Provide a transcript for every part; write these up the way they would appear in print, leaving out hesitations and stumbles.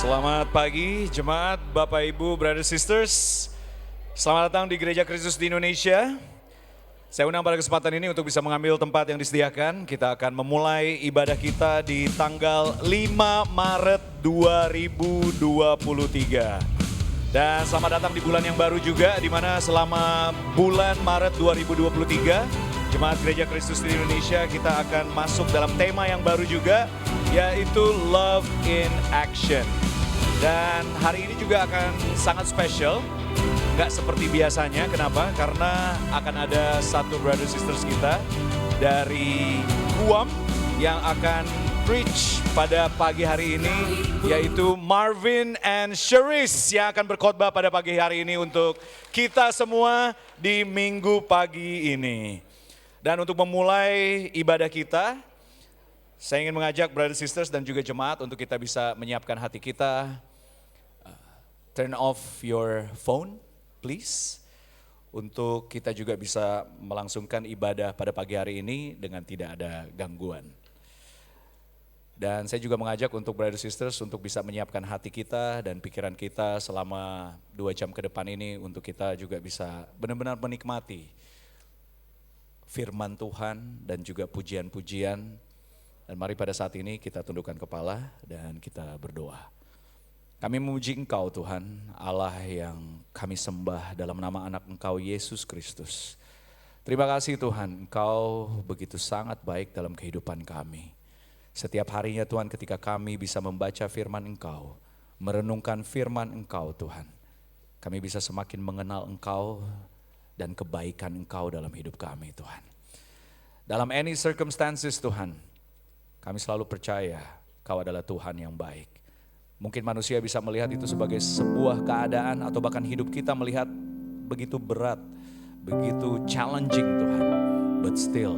Selamat pagi jemaat, Bapak Ibu, Brothers Sisters. Selamat datang di Gereja Kristus di Indonesia. Saya undang pada kesempatan ini untuk bisa mengambil tempat yang disediakan. Kita akan memulai ibadah kita di tanggal 5 Maret 2023. Dan selamat datang di bulan yang baru juga, di mana selama bulan Maret 2023, Jemaat Gereja Kristus di Indonesia kita akan masuk dalam tema yang baru juga, yaitu Love in Action. Dan hari ini juga akan sangat spesial, nggak seperti biasanya. Kenapa? Karena akan ada satu brother sisters kita dari Guam yang akan preach pada pagi hari ini, yaitu Marvin and Cherise yang akan berkhotbah pada pagi hari ini untuk kita semua di minggu pagi ini. Dan untuk memulai ibadah kita, saya ingin mengajak brother sisters dan juga jemaat untuk kita bisa menyiapkan hati kita. Turn off your phone, please. Untuk kita juga bisa melangsungkan ibadah pada pagi hari ini dengan tidak ada gangguan. Dan saya juga mengajak untuk brother sisters untuk bisa menyiapkan hati kita dan pikiran kita selama 2 jam ke depan ini untuk kita juga bisa benar-benar menikmati firman Tuhan dan juga pujian-pujian. Dan mari pada saat ini kita tundukkan kepala dan kita berdoa. Kami memuji Engkau Tuhan, Allah yang kami sembah dalam nama anak Engkau Yesus Kristus. Terima kasih Tuhan, Engkau begitu sangat baik dalam kehidupan kami. Setiap harinya Tuhan ketika kami bisa membaca firman Engkau, merenungkan firman Engkau Tuhan, kami bisa semakin mengenal Engkau dan kebaikan Engkau dalam hidup kami Tuhan. Dalam any circumstances Tuhan, kami selalu percaya Kau adalah Tuhan yang baik. Mungkin manusia bisa melihat itu sebagai sebuah keadaan atau bahkan hidup kita melihat begitu berat, begitu challenging Tuhan. But still,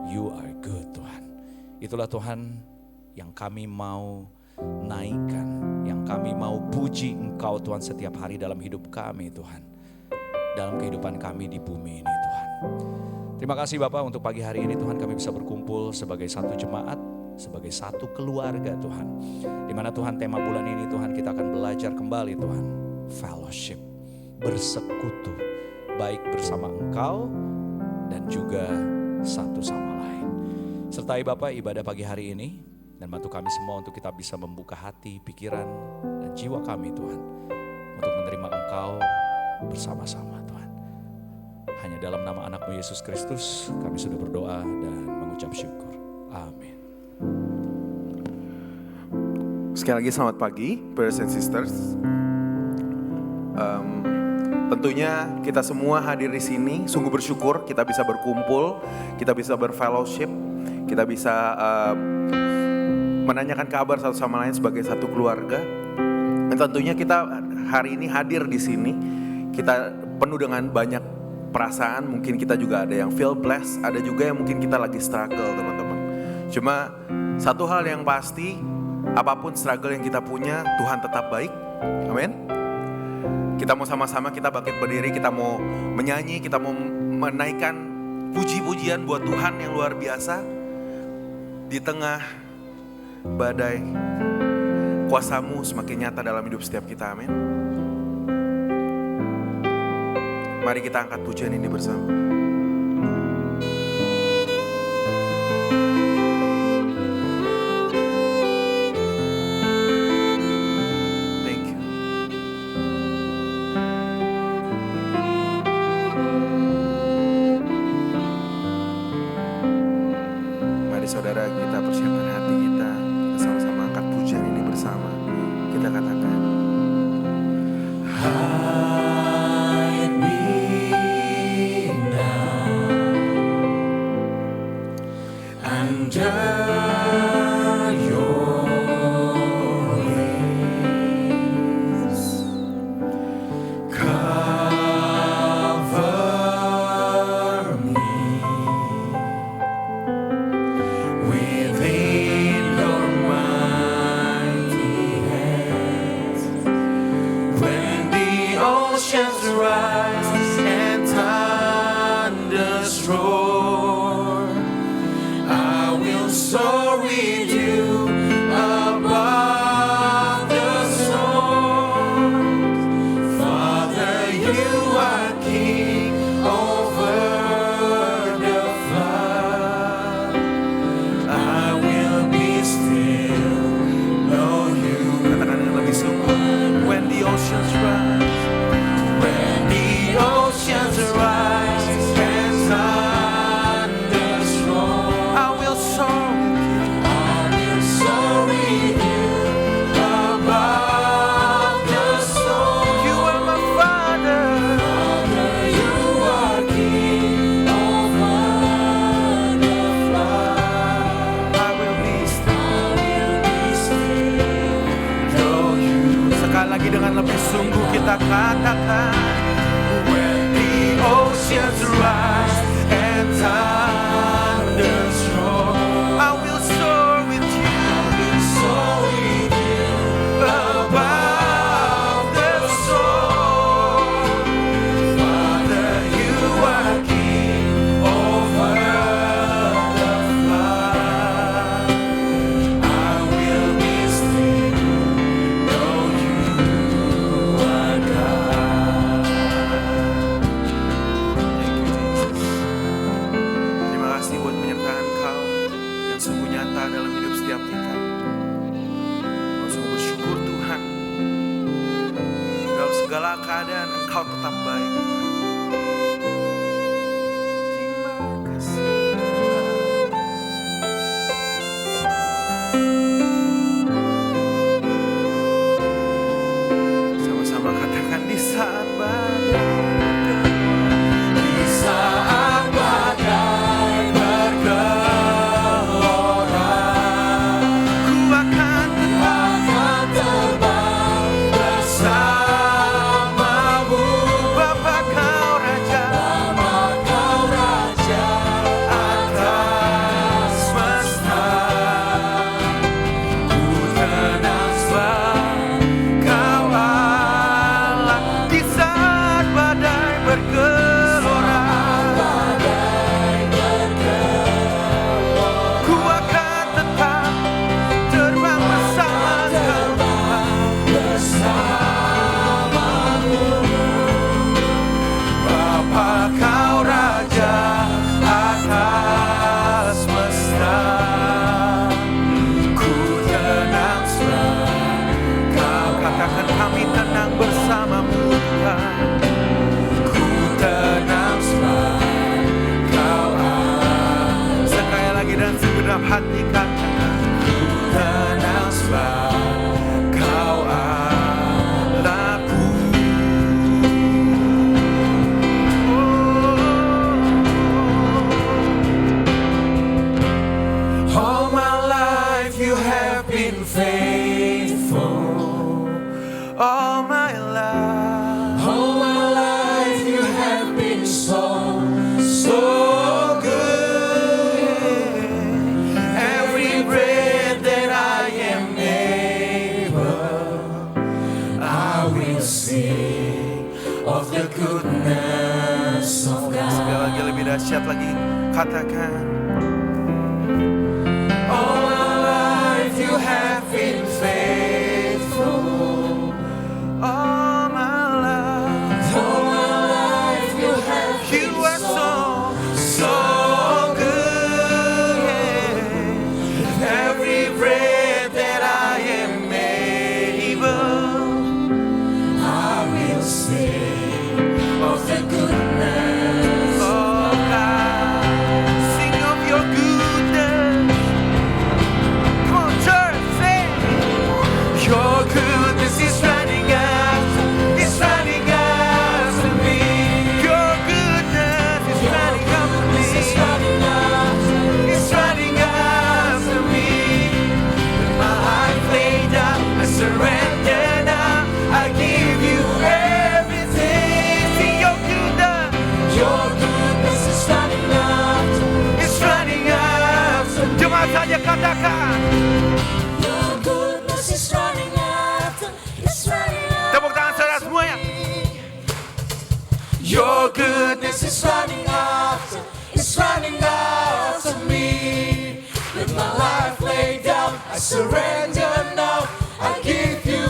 You are good Tuhan. Itulah Tuhan yang kami mau naikkan, yang kami mau puji Engkau Tuhan setiap hari dalam hidup kami Tuhan. Dalam kehidupan kami di bumi ini Tuhan. Terima kasih Bapak untuk pagi hari ini Tuhan kami bisa berkumpul sebagai satu jemaat, sebagai satu keluarga Tuhan. Di mana Tuhan tema bulan ini Tuhan kita akan belajar kembali Tuhan. Fellowship, bersekutu, baik bersama Engkau dan juga satu sama lain. Sertai Bapak ibadah pagi hari ini dan bantu kami semua untuk kita bisa membuka hati, pikiran dan jiwa kami Tuhan. Untuk menerima Engkau bersama-sama Tuhan. Hanya dalam nama anak-Mu Yesus Kristus kami sudah berdoa dan mengucap syukur. Amin. Sekali lagi selamat pagi, brothers and sisters. Tentunya kita semua hadir di sini, sungguh bersyukur kita bisa berkumpul, kita bisa berfellowship, kita bisa menanyakan kabar satu sama lain sebagai satu keluarga. Dan tentunya kita hari ini hadir di sini, kita penuh dengan banyak perasaan, mungkin kita juga ada yang feel blessed, ada juga yang mungkin kita lagi struggle teman-teman. Cuma satu hal yang pasti, apapun struggle yang kita punya, Tuhan tetap baik. Amin. Kita mau sama-sama kita bangkit berdiri, kita mau menyanyi, kita mau menaikkan puji-pujian buat Tuhan yang luar biasa. Di tengah badai, kuasa-Mu semakin nyata dalam hidup setiap kita, amin. Mari kita angkat pujian ini bersama. Thank you. Mari saudara kita persiapkan hati kita, kita sama-sama angkat pujian ini bersama. Kita katakan, soar with you above the Engkau tetap baik. Terima kasih Tuhan. Sama-sama katakan di saat badai bergelora. Di saat badai bergelora, ku akan terbang bersamamu. Bapa kau Raja atas semesta. Ku tenang sebab kau Allah. Di saat badai bergelora, ku akan tetap terbang bersamamu. Bapa kau Raja atas semesta. Ku tenang sebab kau, katakan kami tenang bersamamu Tuhan. Ku tenang sebab kau Allah. Sekali lagi dan segenap hati katakan, ku tenang sebab kau Allahku. All my life you have been faithful. All my life you have been so good. Every breath that I am able, I will sing of the goodness of God. Sekali lagi lebih dahsyat lagi, katakan. All my life you have been faithful. All my life you have been so good. Yeah. Every breath that I am able, I will sing of the goodness of God. Sing of your goodness. Come on, church, sing. Your goodness is running after me. Your goodness is running after me. It's running after me. With my life laid down, I surrender now. I give you everything. See your goodness. Your goodness is running after. It's running after me. Cuma saja katakan. Your goodness is running after, it's running after. Tepuk tangan saudara semuanya. Your goodness is running after, it's running after me. With my life laid down, I surrender now. I give you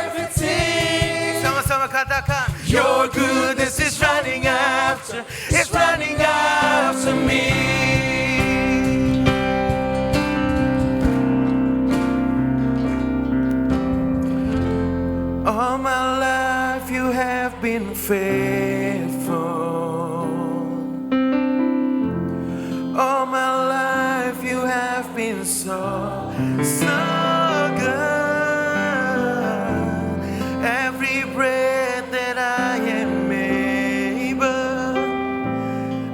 everything. Sama-sama katakan. Your goodness is running after, it's running after me. All my life you have been faithful. All my life you have been so good. Every breath that I am able,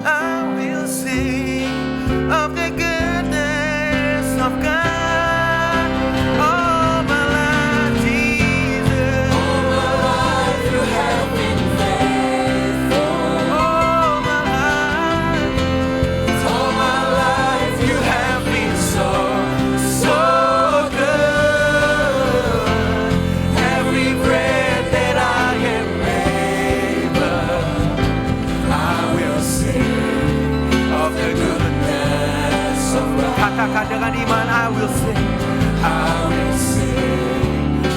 I will sing of the goodness of God. All my life, Jesus. All my life you have been faithful. All my life you have been so good. Every breath that I am able, I will sing of the goodness of God. Katakan dengan iman, I will sing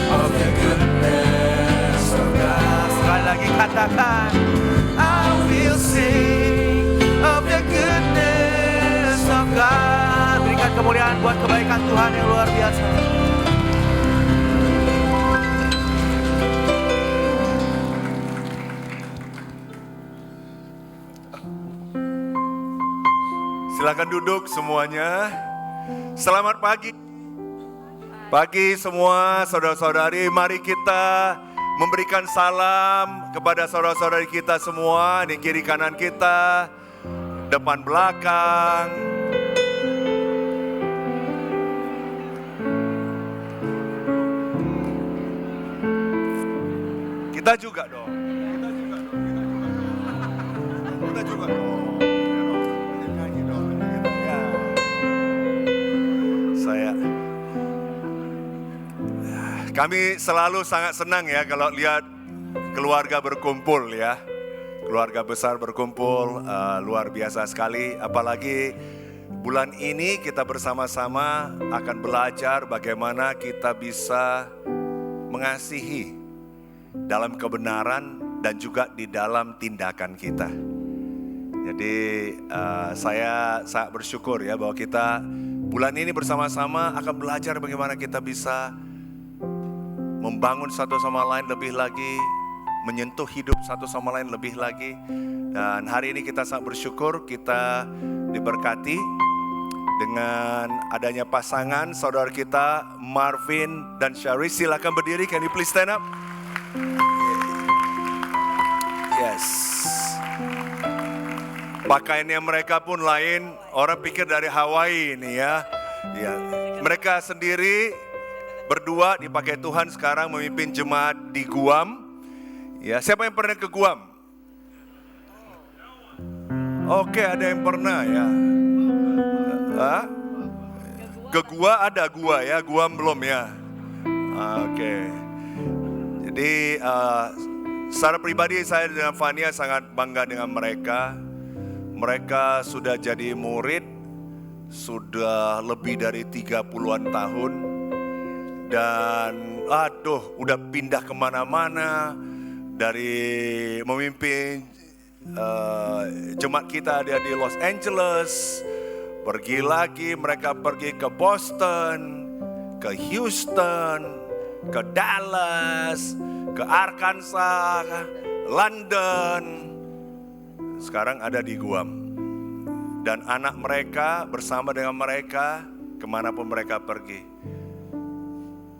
of the goodness of God. Sekali lagi katakan, I will sing of the goodness of God. Berikan kemuliaan buat kebaikan Tuhan yang luar biasa. Silakan duduk semuanya. Selamat pagi. Pagi semua saudara-saudari, mari kita memberikan salam kepada saudara-saudari kita semua di kiri kanan kita, depan belakang. Kita juga dong. Kita juga dong. Nyanyi dong. Ya. Kami selalu sangat senang ya kalau lihat keluarga berkumpul ya. Keluarga besar berkumpul, luar biasa sekali. Apalagi bulan ini kita bersama-sama akan belajar bagaimana kita bisa mengasihi dalam kebenaran dan juga di dalam tindakan kita. Jadi saya sangat bersyukur ya bahwa kita bulan ini bersama-sama akan belajar bagaimana kita bisa membangun satu sama lain lebih lagi, menyentuh hidup satu sama lain lebih lagi. Dan hari ini kita sangat bersyukur kita diberkati dengan adanya pasangan saudara kita Marvin dan Charis. Silakan berdiri, can you please stand up? Yes. Pakaiannya mereka pun lain, orang pikir dari Hawaii ini ya. Ya. Mereka sendiri berdua dipakai Tuhan sekarang memimpin jemaat di Guam. Ya, siapa yang pernah ke Guam? Oke, ada yang pernah ya. Ke Gua ada Gua ya, Guam belum ya. Oke. Jadi secara pribadi saya dengan Fania sangat bangga dengan mereka. Mereka sudah jadi murid sudah lebih dari 30-an tahun. Dan udah pindah kemana-mana. Dari memimpin jemaat kita ada di Los Angeles. Pergi lagi, mereka pergi ke Boston, ke Houston, ke Dallas, ke Arkansas, London. Sekarang ada di Guam. Dan anak mereka bersama dengan mereka kemanapun mereka pergi.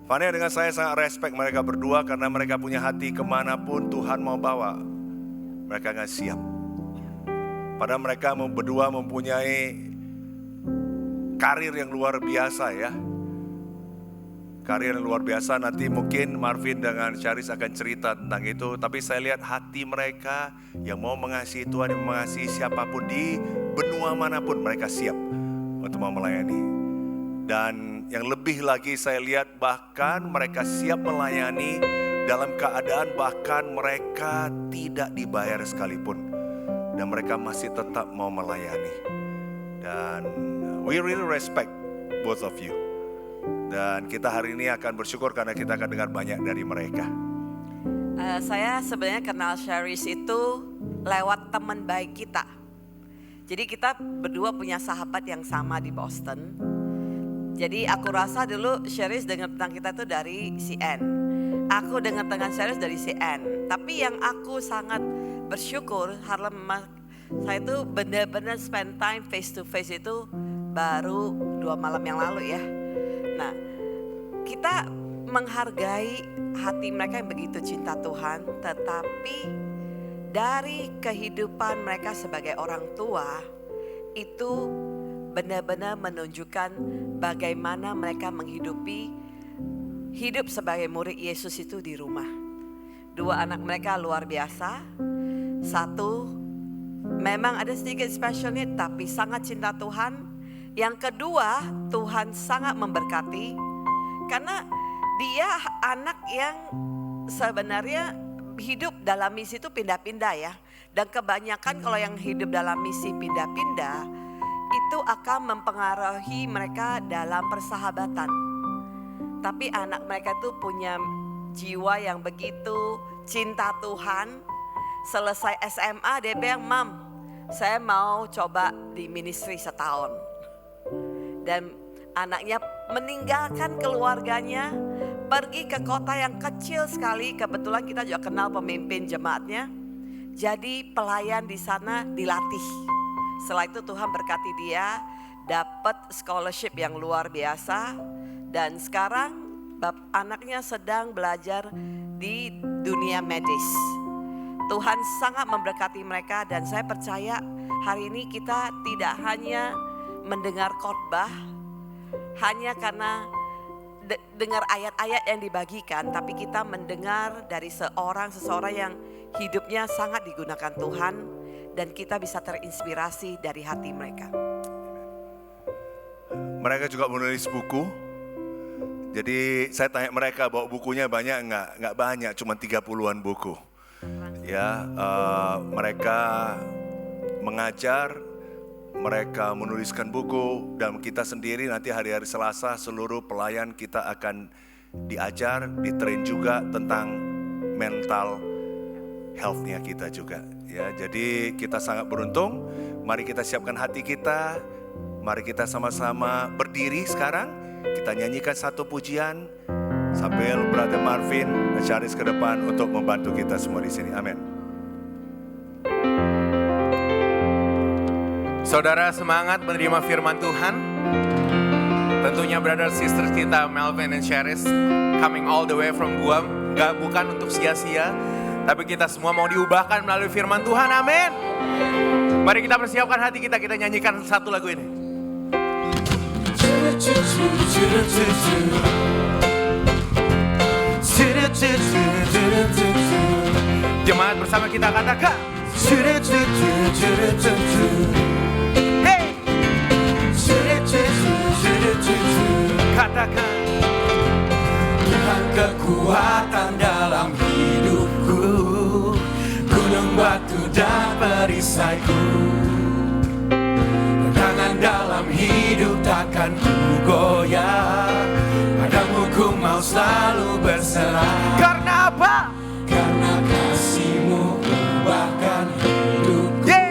Fania dengan saya sangat respect mereka berdua karena mereka punya hati kemanapun Tuhan mau bawa. Mereka gak siap. Padahal mereka berdua mempunyai karir yang luar biasa ya. Karir yang luar biasa, nanti mungkin Marvin dengan Charis akan cerita tentang itu. Tapi saya lihat hati mereka yang mau mengasihi Tuhan, yang mengasihi siapapun di benua manapun mereka siap untuk mau melayani. Dan yang lebih lagi saya lihat bahkan mereka siap melayani dalam keadaan bahkan mereka tidak dibayar sekalipun. Dan mereka masih tetap mau melayani. Dan we really respect both of you. Dan kita hari ini akan bersyukur karena kita akan dengar banyak dari mereka. Saya sebenarnya kenal Charis itu lewat teman baik kita. Jadi kita berdua punya sahabat yang sama di Boston. Jadi aku rasa dulu Charis dengar tentang kita itu dari CN. Aku dengar tentang Charis dari CN. Tapi yang aku sangat bersyukur Harlem, saya itu benar-benar spend time face to face itu baru 2 malam yang lalu ya. Nah, kita menghargai hati mereka yang begitu cinta Tuhan, tetapi dari kehidupan mereka sebagai orang tua itu benar-benar menunjukkan bagaimana mereka menghidupi hidup sebagai murid Yesus itu di rumah. 2 anak mereka luar biasa. 1 memang ada sedikit special need tapi sangat cinta Tuhan. Yang kedua, Tuhan sangat memberkati karena dia anak yang sebenarnya hidup dalam misi itu pindah-pindah ya. Dan kebanyakan kalau yang hidup dalam misi pindah-pindah itu akan mempengaruhi mereka dalam persahabatan. Tapi anak mereka itu punya jiwa yang begitu cinta Tuhan. Selesai SMA dia bilang, "Mam, saya mau coba di ministry setahun." Dan anaknya meninggalkan keluarganya, pergi ke kota yang kecil sekali. Kebetulan kita juga kenal pemimpin jemaatnya. Jadi pelayan di sana dilatih Setelah itu Tuhan berkati dia, dapat scholarship yang luar biasa. Dan sekarang anaknya sedang belajar di dunia medis. Tuhan sangat memberkati mereka dan saya percaya hari ini kita tidak hanya mendengar khotbah hanya karena dengar ayat-ayat yang dibagikan, tapi kita mendengar dari seseorang yang hidupnya sangat digunakan Tuhan dan kita bisa terinspirasi dari hati mereka. Mereka juga menulis buku. Jadi saya tanya mereka bawa bukunya banyak enggak? Enggak banyak, cuma 30-an buku. Ya, mereka mengajar, mereka menuliskan buku, dan kita sendiri nanti hari-hari Selasa seluruh pelayan kita akan diajar, ditrain juga tentang mental health-nya kita juga. Ya, jadi kita sangat beruntung. Mari kita siapkan hati kita, mari kita sama-sama berdiri sekarang. Kita nyanyikan satu pujian sambil Brother Marvin dan Charis ke depan untuk membantu kita semua di sini. Amin. Saudara semangat menerima firman Tuhan. Tentunya brother sister kita Melvin dan Charis coming all the way from Guam. Bukan untuk sia-sia, tapi kita semua mau diubahkan melalui firman Tuhan. Amin. Mari kita persiapkan hati kita nyanyikan satu lagu ini. Jemaat bersama kita katakan, hey, katakan, Tuhan kekuatan dalam hidupku, gunung batu dan perisaiku. Tantangan dalam hidup takkan ku goyah, padamu ku mau selalu berserah. karena apa? Karena kasih-Mu ubahkan hidupku,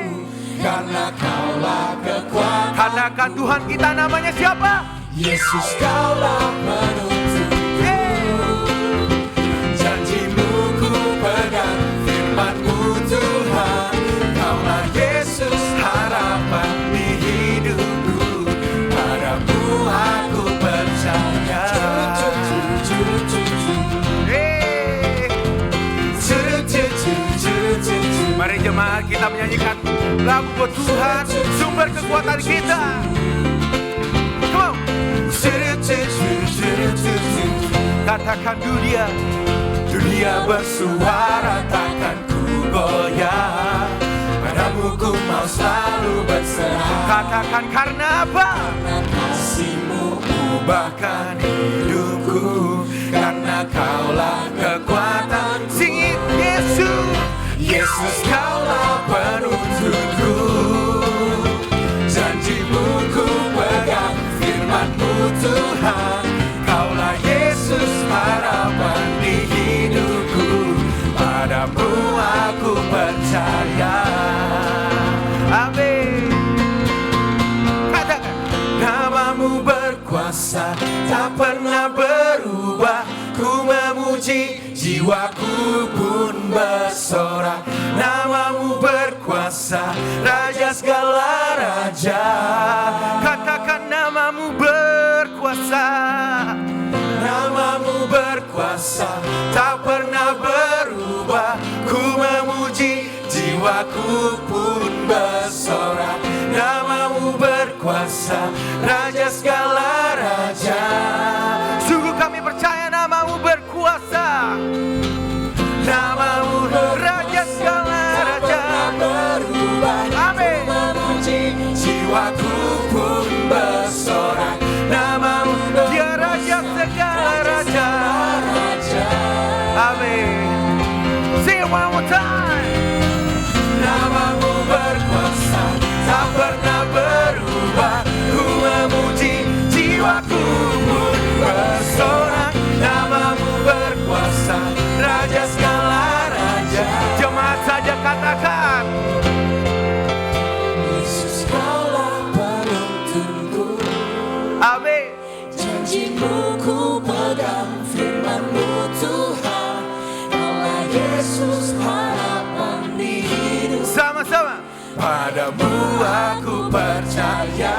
karena Kaulah kekuatan. Katakan Tuhan kita namanya siapa? Yesus, Kaulah penuntunku. Janji-Mu ku pegang, firman-Mu Tuhan. Kaulah Yesus harapan di hidupku, padamu aku percaya. Mari jemaat kita menyanyikan lagu buat Tuhan, sumber kekuatan kita. Come on. Katakan dunia bersuara takkan ku goyah, padamu ku mau selalu berserah. katakan karena apa? Karena kasih-Mu ubahkan hidupku, karena Kaulah kekuatan. Sing it, Yesus. Yesus, Kaulah penuntunku. Janji-Mu ku pegang, firman-Mu Tuhan. Kaulah Yesus harapan di hidupku, padamu aku percaya. Amin. Katakan Namamu berkuasa, tak pernah berubah. Ku memuji, jiwaku pun bersorak. Namamu berkuasa, Raja segala raja. Katakan namamu berkuasa. Namamu berkuasa, tak pernah berubah. Ku memuji, jiwaku pun bersorak. Namamu berkuasa, Raja segala raja. Sungguh kami percaya namamu berkuasa. Namamu Raja segala raja. berubah. Amin. Ku memuji, jiwaku pun bersorak. Namamu Dia Raja segala raja. raja. Amin. Sing it one more time. Namamu berkuasa, tak pernah berubah. Ku memuji, jiwaku pun bersorak. Namamu berkuasa, Raja segala raja. Jemaat saja katakan. Yesus, Kaulah penuntunku. Amin. Janji-Mu ku pegang, firman-Mu Tuhan. Kaulah Yesus harapan padamu aku percaya.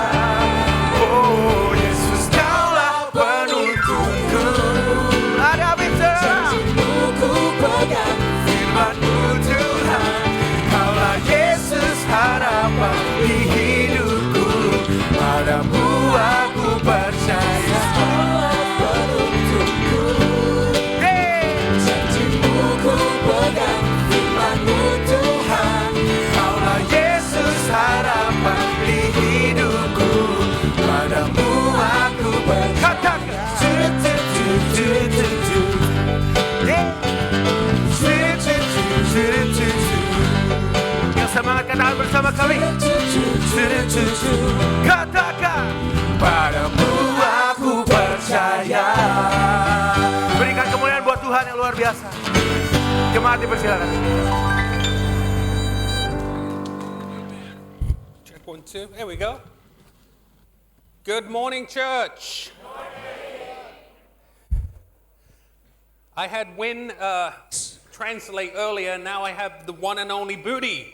Oh Yesus, kaulah penuntunku. Ada Peter. Janjimu ku pegang, Firman-Mu Tuhan, kaulah Yesus harapan di hidupku. Padamu aku percaya. kaulah penuntunku. Janjimu ku pegang, firman-Mu Tuhan, Kaulah Yesus harapan di hidupku. Padamu aku berkata. Yang semangat katakan bersama kami. Katakan, padamu aku percaya. Berikan kemuliaan buat Tuhan yang luar biasa. Jemaat dipersilakan. Check 1, 2. There we go. Good morning, church. I had Win translate earlier. Now I have the one and only Budi.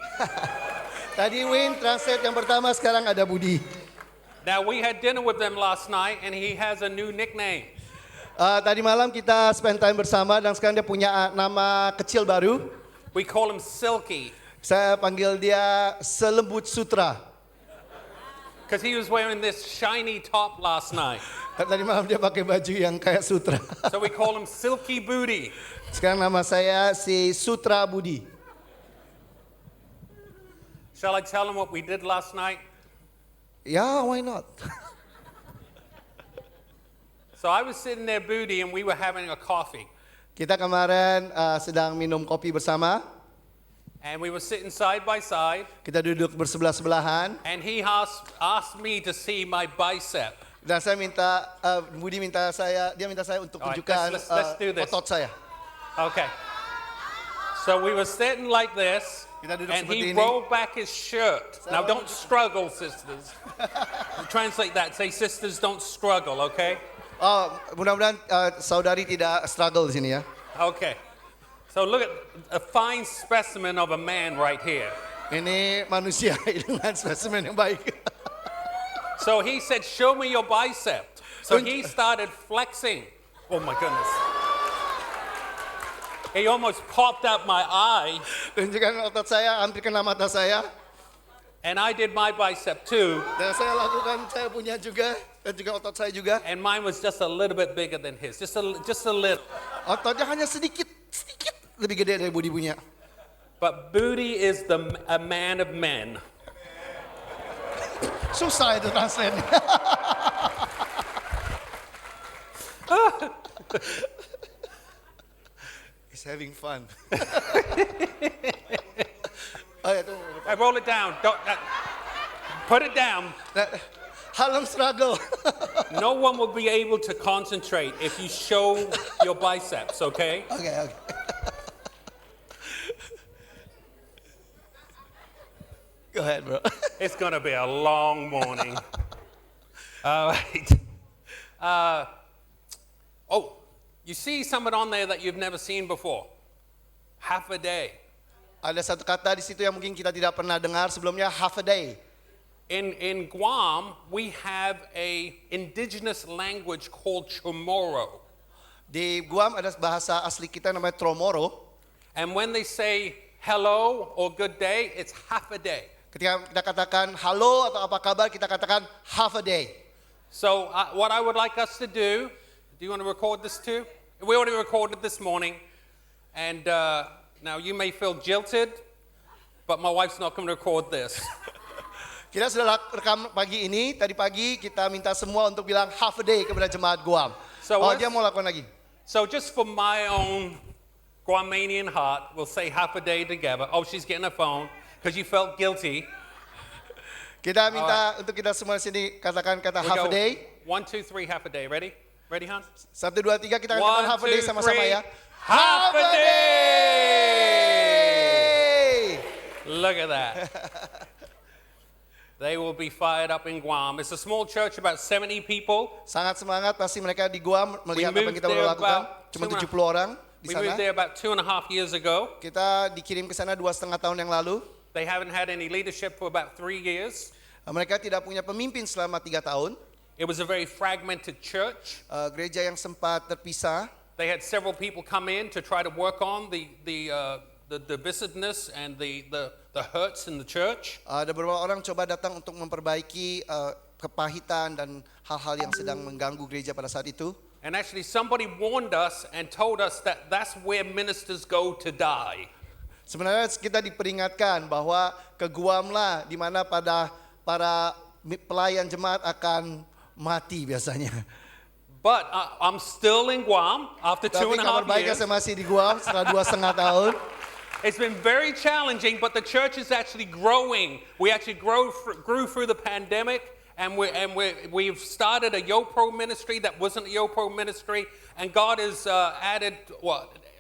Tadi Win translate yang pertama, sekarang ada Budi. Now we had dinner with them last night, and he has a new nickname. Tadi malam kita spend time bersama dan sekarang dia punya nama kecil baru. We call him Silky Saya panggil dia Selembut Sutra. because he was wearing this shiny top last night. Tadi malam dia pakai baju yang kayak sutra. So we call him Silky Booty. Sekarang nama saya si Sutra Budi. Shall I tell him what we did last night? Ya, why not? So I was sitting there, Booty, and we were having a coffee. Kita kemarin sedang minum kopi bersama. And we were sitting side by side, Kita duduk bersebelah-sebelahan. and he asked me to see my bicep. Dan saya minta, Budi minta saya, dia minta saya untuk Alright, tunjukkan let's do this. otot saya. Okay. So we were sitting like this, Kita duduk and seperti he ini. rolled back his shirt. Now don't struggle, sisters. Translate that. Say, sisters, don't struggle, okay? Oh, mudah-mudahan saudari tidak struggle di sini ya. Okay. So look at a fine specimen of a man right here. Ini manusia dengan spesimen yang baik. So he said, show me your bicep. So he started flexing. Oh my goodness. He almost popped out my eye, Tunjukkan otot saya, hampir kena mata saya. and I did my bicep too, Dan saya lakukan, saya punya juga, dan juga otot saya juga. and mine was just a little bit bigger than his. Just a little. Ototnya hanya sedikit lebih gede dari Budi punya. But Booty is a man of men. Susah itu translate. He's having fun. Oh ya, tunggu. I roll it down. Put it down. Halem struggle. No one will be able to concentrate if you show your biceps, okay? Oke. Go ahead, bro. It's going to be a long morning. All right. You see something on there that you've never seen before. Half a day. Ada satu kata di situ yang mungkin kita tidak pernah dengar sebelumnya, half a day. In Guam, we have a indigenous language called Chamorro. Di Guam ada bahasa asli kita namanya Tromoro. And when they say hello or good day, it's half a day. Ketika kita katakan halo atau apa kabar, kita katakan half a day. So what I would like us to do you want to record this too? We already recorded this morning. And now you may feel jilted, but my wife's not going to record this. Kita sudah rekam pagi ini, tadi pagi kita minta semua untuk bilang half a day kepada jemaat Guam. So Dia mau lakukan lagi. So just for my own Guamanian heart, we'll say half a day together. Oh, she's getting a phone because you felt guilty. Kita minta untuk kita semua di sini katakan kata We half go a day. 1, 2, 3, half a day. Ready? Ready, hon? 1, 2, 3 kita akan 1, katakan half a day 2, sama-sama 3. ya. Half a day! Look at that. They will be fired up in Guam. It's a small church, about 70 people. Sangat semangat pasti mereka di Guam melihat apa yang moved kita there baru lakukan. about Cuma 2.5 70 orang di We moved sana. there about 2.5 years ago. Kita dikirim ke sana 2,5 tahun yang lalu. They haven't had any leadership for about 3 years. Mereka tidak punya pemimpin selama 3 tahun. It was a very fragmented church. Gereja yang sempat terpisah. They had several people come in to try to work on the divisiveness and the hurts in the church. Ada beberapa orang coba datang untuk memperbaiki kepahitan dan hal-hal yang sedang mengganggu gereja pada saat itu. And actually somebody warned us and told us that that's where ministers go to die. Sebenarnya kita diperingatkan bahwa ke Guamlah di mana para pelayan jemaat akan mati biasanya. But I'm still in Guam after Tapi 2.5 kabar baiknya years. saya masih di Guam setelah 2,5 tahun. It's been very challenging, but the church is actually growing. We actually grew through the pandemic. And we've started a YoPro ministry that wasn't a YoPro ministry, and God has added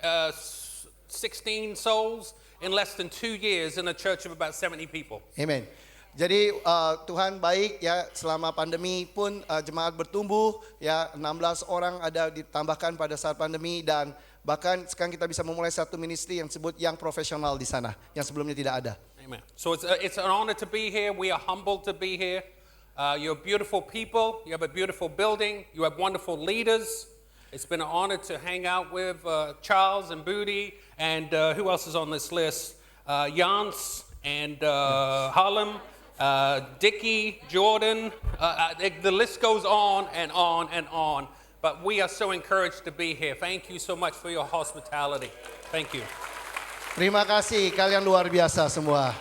16 souls in less than 2 years in a church of about 70 people. Amen. Jadi Tuhan baik ya, selama pandemi pun jemaat bertumbuh ya, 16 orang ada ditambahkan pada saat pandemi, dan bahkan sekarang kita bisa memulai satu ministry yang disebut yang profesional di sana yang sebelumnya tidak ada. Amen. So it's an honor to be here. We are humbled to be here. You're beautiful people. You have a beautiful building. You have wonderful leaders. It's been an honor to hang out with Charles and Booty and who else is on this list? Jans and Harlem, Dickie, Jordan. The list goes on and on and on. But we are so encouraged to be here. Thank you so much for your hospitality. Thank you. Terima kasih, kalian luar biasa semua.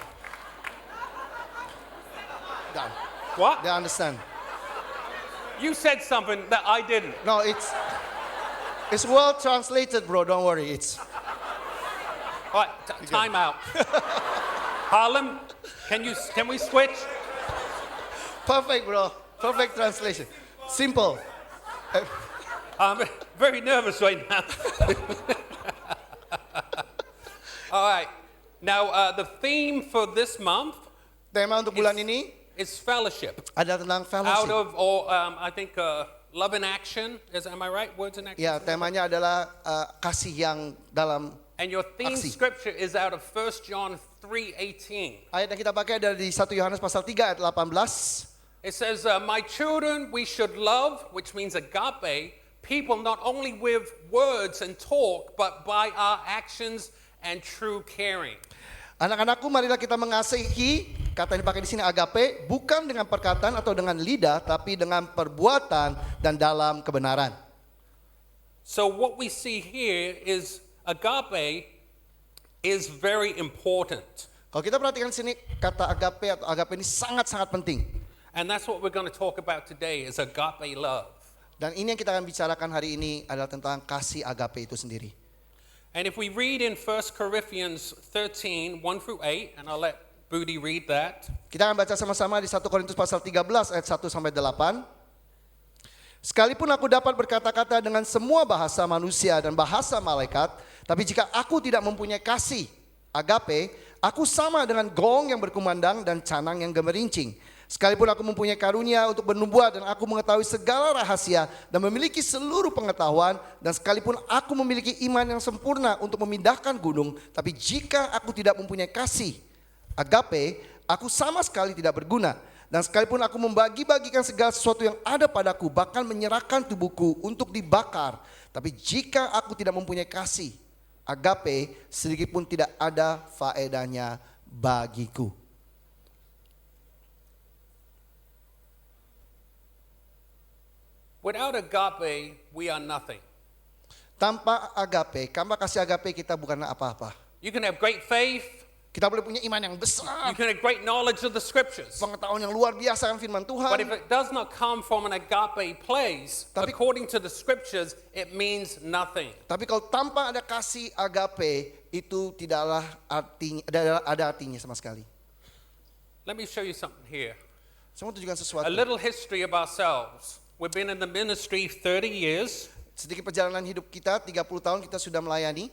Done. What? They understand. You said something that I didn't. No, it's well translated, bro. Don't worry. It's All right, time out. Harlem, can we switch? perfect, bro. Perfect translation. Simple. I'm very nervous right now. All right. Now, the theme for this month Tema untuk bulan ini is fellowship. ada tentang Out fellowship. of, I think, love in action. Am I right? Words in action? Ya, temanya adalah kasih yang dalam. And your theme Aksi. scripture is out of 1 John 3:18. Ayat yang kita pakai ada di 1 Yohanes pasal 3 ayat 18. It says, my children, we should love, which means agape, people not only with words and talk, but by our actions and true caring. Anak-anakku, marilah kita mengasihi, kata yang dipakai di sini agape, bukan dengan perkataan atau dengan lidah, tapi dengan perbuatan dan dalam kebenaran. So what we see here is agape is very important. Kalau kita perhatikan di sini, kata agape atau agape ini sangat-sangat penting. And that's what we're going to talk about today is agape love. Dan ini yang kita akan bicarakan hari ini adalah tentang kasih agape itu sendiri. And if we read in 1 Corinthians 13, 1 through 8, and I'll let Booty read that. Kita akan baca sama-sama di 1 Korintus pasal 13 ayat 1 sampai 8. Sekalipun aku dapat berkata-kata dengan semua bahasa manusia dan bahasa malaikat, tapi jika aku tidak mempunyai kasih agape, aku sama dengan gong yang berkumandang dan canang yang gemerincing. Sekalipun aku mempunyai karunia untuk bernubuat dan aku mengetahui segala rahasia dan memiliki seluruh pengetahuan, dan sekalipun aku memiliki iman yang sempurna untuk memindahkan gunung, tapi jika aku tidak mempunyai kasih agape, aku sama sekali tidak berguna. Dan sekalipun aku membagi-bagikan segala sesuatu yang ada padaku, bahkan menyerahkan tubuhku untuk dibakar, tapi jika aku tidak mempunyai kasih agape, sedikit pun tidak ada faedahnya bagiku. Without agape, we are nothing. Tanpa agape, tanpa kasih agape kita bukan apa-apa. You can have great faith, Kita boleh punya iman yang you besar, can have great knowledge of the scriptures. pengetahuan yang luar biasa akan firman But Tuhan. if it does not come from an agape place, Tapi- according to the scriptures, it means nothing. Tapi kalau tanpa ada kasih agape, itu tidaklah artinya, ada artinya sama sekali. Let me show you something here. Saya mau tunjukkan sesuatu. A little history of ourselves. We've been in the ministry 30 years. Sedikit perjalanan hidup kita, 30 tahun kita sudah melayani.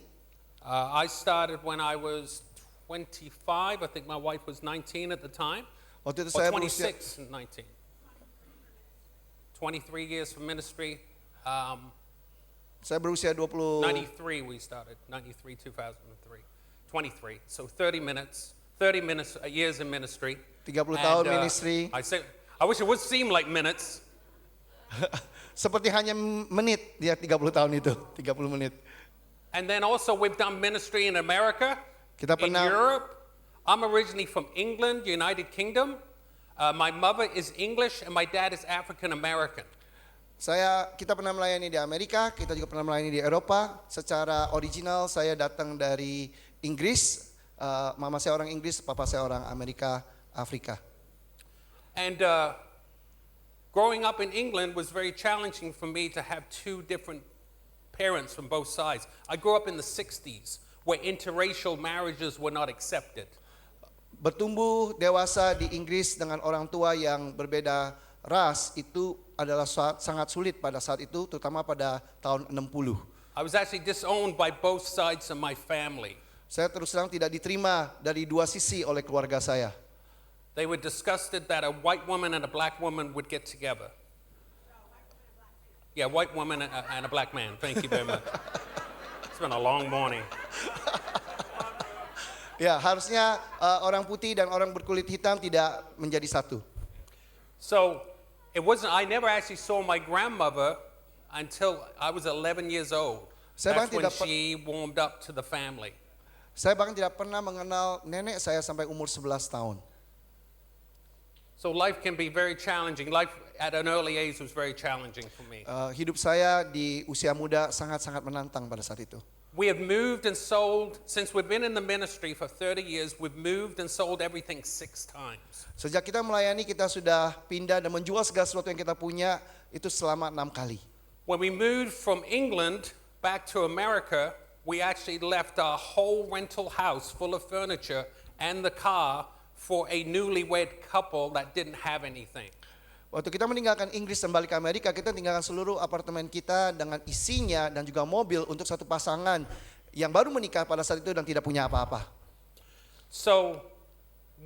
I started when I was 25. I think my wife was 19 at the time. Waktu itu Or saya berusia 26 and 19. 23 years for ministry. 20. 93 we started. 93, 2003. 23. So 30 minutes, years in ministry. 30 tahun And, ministry. I wish it would seem like minutes. Seperti hanya menit dia 30 tahun itu, 30 menit. And then also we've done ministry in America, Kita in pernah- Europe. I'm originally from England, United Kingdom. My mother is English and my dad is African American. Kita pernah melayani di Amerika, kita juga pernah melayani di Eropa. Secara original saya datang dari Inggris, mama saya orang Inggris, papa saya orang Amerika, Afrika. And growing up in England was very challenging for me to have two different parents from both sides. I grew up in the 60s where interracial marriages were not accepted. Bertumbuh dewasa di Inggris dengan orang tua yang berbeda ras itu adalah sangat sulit pada saat itu, terutama pada tahun 60. I was actually disowned by both sides of my family. Saya terus terang tidak diterima dari dua sisi oleh keluarga saya. They were disgusted that a white woman and a black woman would get together. Yeah, white woman and a black man. Thank you very much. It's been a long morning. Ya, harusnya orang putih dan orang berkulit hitam tidak menjadi satu. So I never actually saw my grandmother until I was 11 years old. Saya That's bahkan when tidak she warmed up to the family. Saya bahkan tidak pernah mengenal nenek saya sampai umur 11 tahun. So life can be very challenging. Life at an early age was very challenging for me. Hidup saya di usia muda sangat-sangat menantang pada saat itu. We have moved and sold, since we've been in the ministry for 30 years, we've moved and sold everything 6 times. Sejak kita melayani, kita sudah pindah dan menjual segala sesuatu yang kita punya itu selama 6 kali. When we moved from England back to America, we actually left our whole rental house full of furniture and the car for a newlywed couple that didn't have anything. Waktu kita meninggalkan Inggris dan balik ke Amerika, kita tinggalkan seluruh apartemen kita dengan isinya dan juga mobil untuk satu pasangan yang baru menikah pada saat itu dan tidak punya apa-apa. So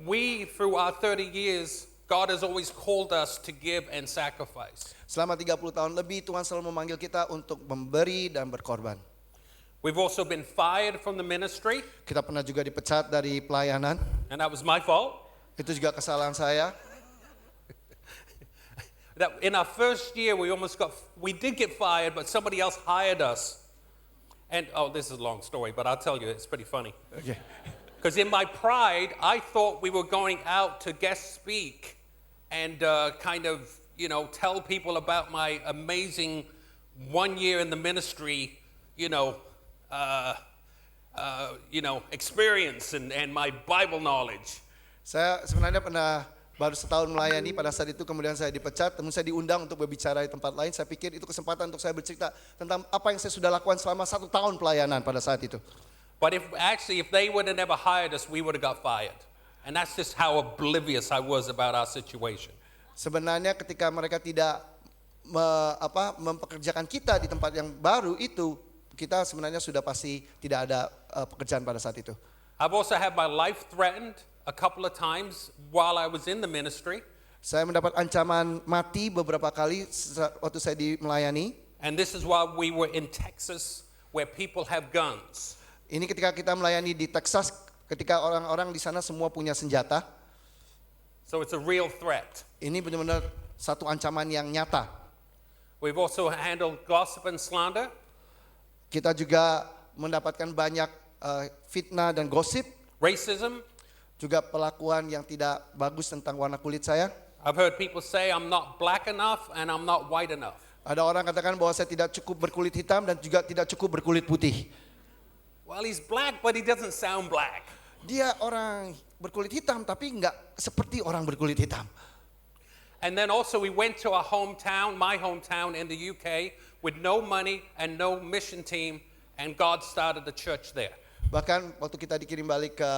we, through our 30 years, God has always called us to give and sacrifice. Selama 30 tahun lebih Tuhan selalu memanggil kita untuk memberi dan berkorban. We've also been fired from the ministry, Kita pernah juga dipecat dari pelayanan. and that was my fault. Itu juga kesalahan saya. That in our first year, we did get fired, but somebody else hired us. And this is a long story, but I'll tell you, it's pretty funny. Okay. Because in my pride, I thought we were going out to guest speak and kind of, tell people about my amazing 1 year in the ministry, experience and my Bible knowledge. Saya sebenarnya pernah baru setahun melayani, pada saat itu kemudian saya dipecat, namun saya diundang untuk berbicara di tempat lain. Saya pikir itu kesempatan untuk saya bercerita tentang apa yang saya sudah lakukan selama 1 tahun pelayanan pada saat itu. But if they would have never hired us, we would have got fired. And that's just how oblivious I was about our situation. Sebenarnya ketika mereka tidak mempekerjakan kita di tempat yang baru itu, kita sebenarnya sudah pasti tidak ada pekerjaan pada saat itu. I've also had my life threatened a couple of times while I was in the ministry. Saya mendapat ancaman mati beberapa kali waktu saya melayani. And this is while we were in Texas where people have guns. Ini ketika kita melayani di Texas, ketika orang-orang di sana semua punya senjata. So it's a real threat. Ini benar-benar satu ancaman yang nyata. We've also handled gossip and slander. Kita juga mendapatkan banyak fitnah dan gosip. Racism. Juga perlakuan yang tidak bagus tentang warna kulit saya. I've heard people say I'm not black enough and I'm not white enough. Ada orang katakan bahwa saya tidak cukup berkulit hitam dan juga tidak cukup berkulit putih. Well, he's black but he doesn't sound black. Dia orang berkulit hitam tapi nggak seperti orang berkulit hitam. And then also we went to our hometown, my hometown in the UK, with no money and no mission team, and God started the church there. Bahkan waktu kita dikirim balik ke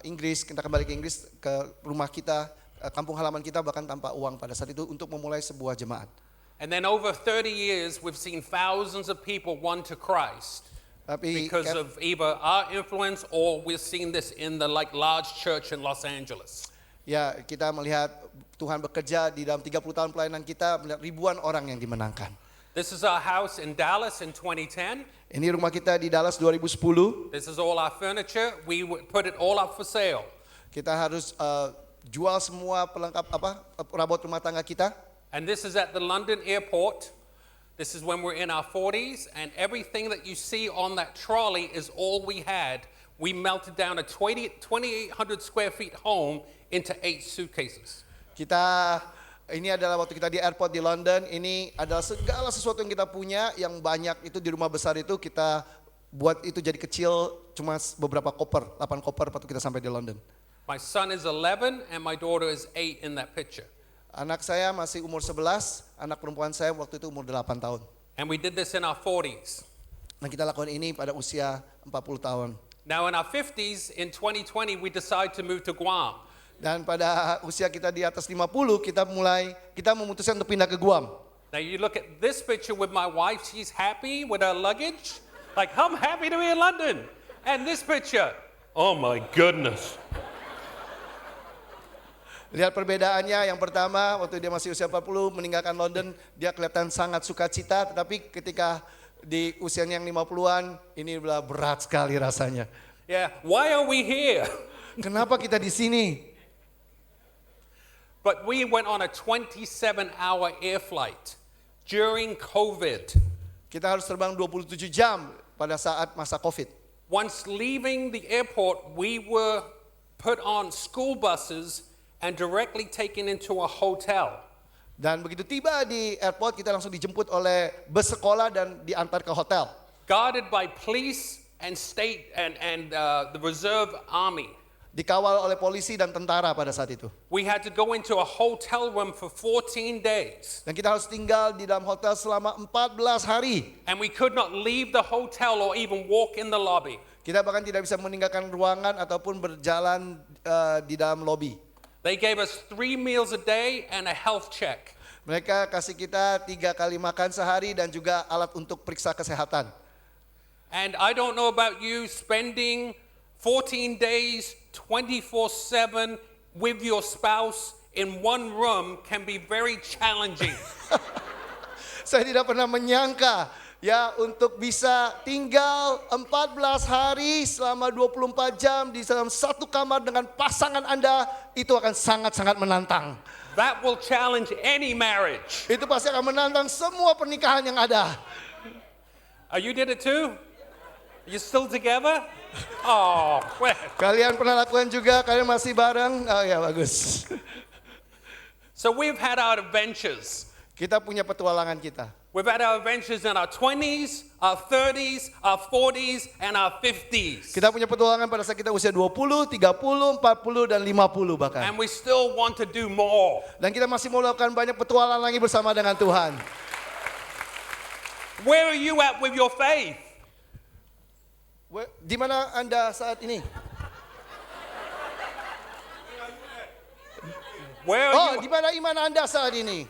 Inggris, kita kembali ke Inggris, ke rumah kita, kampung halaman kita bahkan tanpa uang pada saat itu untuk memulai sebuah jemaat. And then over 30 years we've seen thousands of people won to Christ because of either our influence or we've seen this in the large church in Los Angeles. Ya, kita melihat Tuhan bekerja di dalam 30 tahun pelayanan kita, melihat ribuan orang yang dimenangkan. This is our house in Dallas in 2010. Ini rumah kita di Dallas 2010. This is all our furniture. We would put it all up for sale. Kita harus jual semua pelengkap perabot rumah tangga kita. And this is at the London airport. This is when we're in our 40s, and everything that you see on that trolley is all we had. We melted down a 2,800 square feet home into 8 suitcases. Ini adalah waktu kita di airport di London. Ini adalah segala sesuatu yang kita punya, yang banyak itu di rumah besar itu kita buat itu jadi kecil, cuma beberapa koper, 8 koper waktu kita sampai di London. My son is 11 and my daughter is 8 in that picture. Anak saya masih umur 11, anak perempuan saya waktu itu umur 8 tahun. And we did this in our 40s. Nah, kita lakukan ini pada usia 40 tahun. Now in our 50s, in 2020, we decided to move to Guam. Dan pada usia kita di atas 50, kita memutuskan untuk pindah ke Guam. Now you look at this picture with my wife, she's happy with her luggage. Like, I'm happy to be in London. And this picture, oh my goodness. Lihat perbedaannya, yang pertama waktu dia masih usia 40 meninggalkan London, dia kelihatan sangat sukacita, tetapi ketika di usianya yang 50-an, ini berat sekali rasanya. Yeah, why are we here? Kenapa kita di sini? But we went on a 27-hour air flight during COVID. Kita harus terbang 27 jam pada saat masa COVID. Once leaving the airport, we were put on school buses and directly taken into a hotel. Dan begitu tiba di airport, kita langsung dijemput oleh bus sekolah dan diantar ke hotel. Guarded by police and state and the reserve army. Dikawal oleh polisi dan tentara pada saat itu. We had to go into a hotel room for 14 days. Dan kita harus tinggal di dalam hotel selama 14 hari. And we could not leave the hotel or even walk in the lobby. Kita bahkan tidak bisa meninggalkan ruangan ataupun berjalan di dalam lobi. They gave us 3 meals a day and a health check. Mereka kasih kita 3 kali makan sehari dan juga alat untuk periksa kesehatan. And I don't know about you, spending 14 days 24/7 with your spouse in one room can be very challenging. Saya tidak pernah menyangka ya untuk bisa tinggal 14 hari selama 24 jam di dalam satu kamar dengan pasangan Anda, itu akan sangat-sangat menantang. That will challenge any marriage. Itu pasti akan menantang semua pernikahan yang ada. You did it too? You still together? Oh, well. Kalian pernah lakukan juga, kalian masih bareng? Oh ya, bagus. So we've had our adventures. Kita punya petualangan kita. We've had our adventures in our 20s, our 30s, our 40s, and our 50s. Kita punya petualangan pada saat kita usia 20, 30, 40, dan 50 bahkan. And we still want to do more. Dan kita masih mau melakukan banyak petualangan lagi bersama dengan Tuhan. Where are you at with your faith? Di mana Anda saat ini? Where are you? Di mana iman Anda saat ini?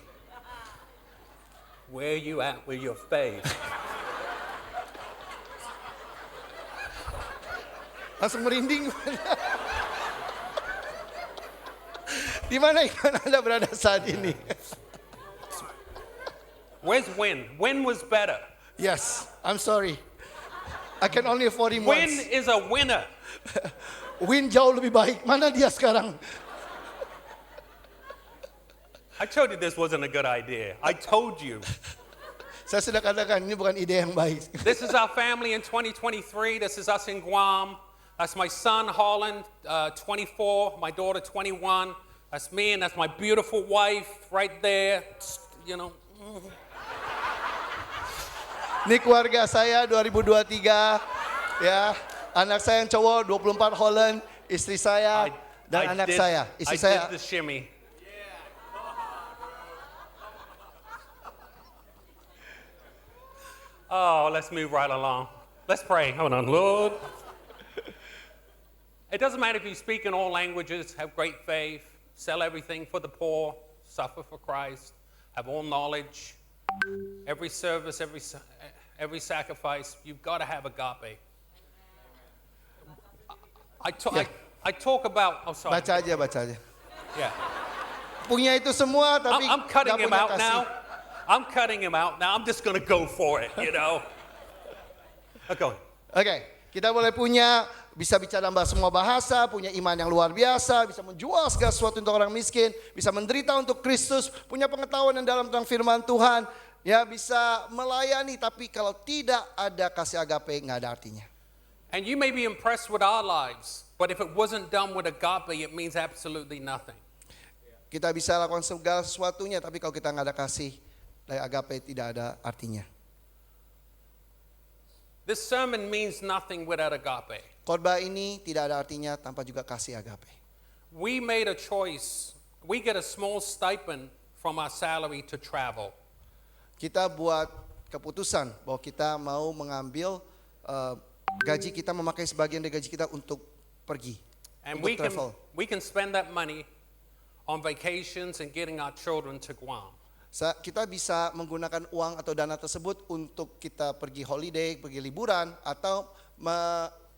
Where are you at with your faith? Langsung merinding. Di mana iman Anda berada saat ini? Where's Win? Win was better. Yes, I'm sorry. I can only afford him Win once. is a winner. Win jauh lebih baik. Mana dia sekarang? I told you this wasn't a good idea. I told you. Saya sudah katakan ini bukan ide yang baik. This is our family in 2023. This is us in Guam. That's my son, Holland, 24. My daughter, 21. That's me, and that's my beautiful wife right there. You know. Ini keluarga saya 2023. Ya, anak saya yang cowok 24 Holland, istri saya dan anak saya. Istri saya. I did the shimmy. Oh, let's move right along. Let's pray. Hold on, Lord. It doesn't matter if you speak in all languages, have great faith, sell everything for the poor, suffer for Christ, have all knowledge, every service, every sacrifice, you've got to have agape. I talk about, oh sorry. Baca aja. Yeah. Punya itu semua tapi I'm cutting nggak him punya out kasih. now. I'm cutting him out. Now I'm just going to go for it, you know. Go. Oke, kita boleh bisa bicara semua bahasa, punya iman yang luar biasa, bisa menjual segala sesuatu untuk orang miskin, bisa menderita untuk Kristus, punya pengetahuan yang dalam tentang firman Tuhan, ya bisa melayani, tapi kalau tidak ada kasih agape nggak ada artinya. And you may be impressed with our lives, but if it wasn't done with agape, it means absolutely nothing. Kita bisa lakukan segala sesuatunya, tapi kalau kita nggak ada kasih dari agape tidak ada artinya. This sermon means nothing without agape. Khotbah ini tidak ada artinya tanpa juga kasih agape. We made a choice. We get a small stipend from our salary to travel. Kita buat keputusan bahwa kita mau mengambil gaji kita, memakai sebagian dari gaji kita untuk pergi, And untuk travel. we can spend that money on vacations and getting our children to Guam. Kita bisa menggunakan uang atau dana tersebut untuk kita pergi holiday, pergi liburan, atau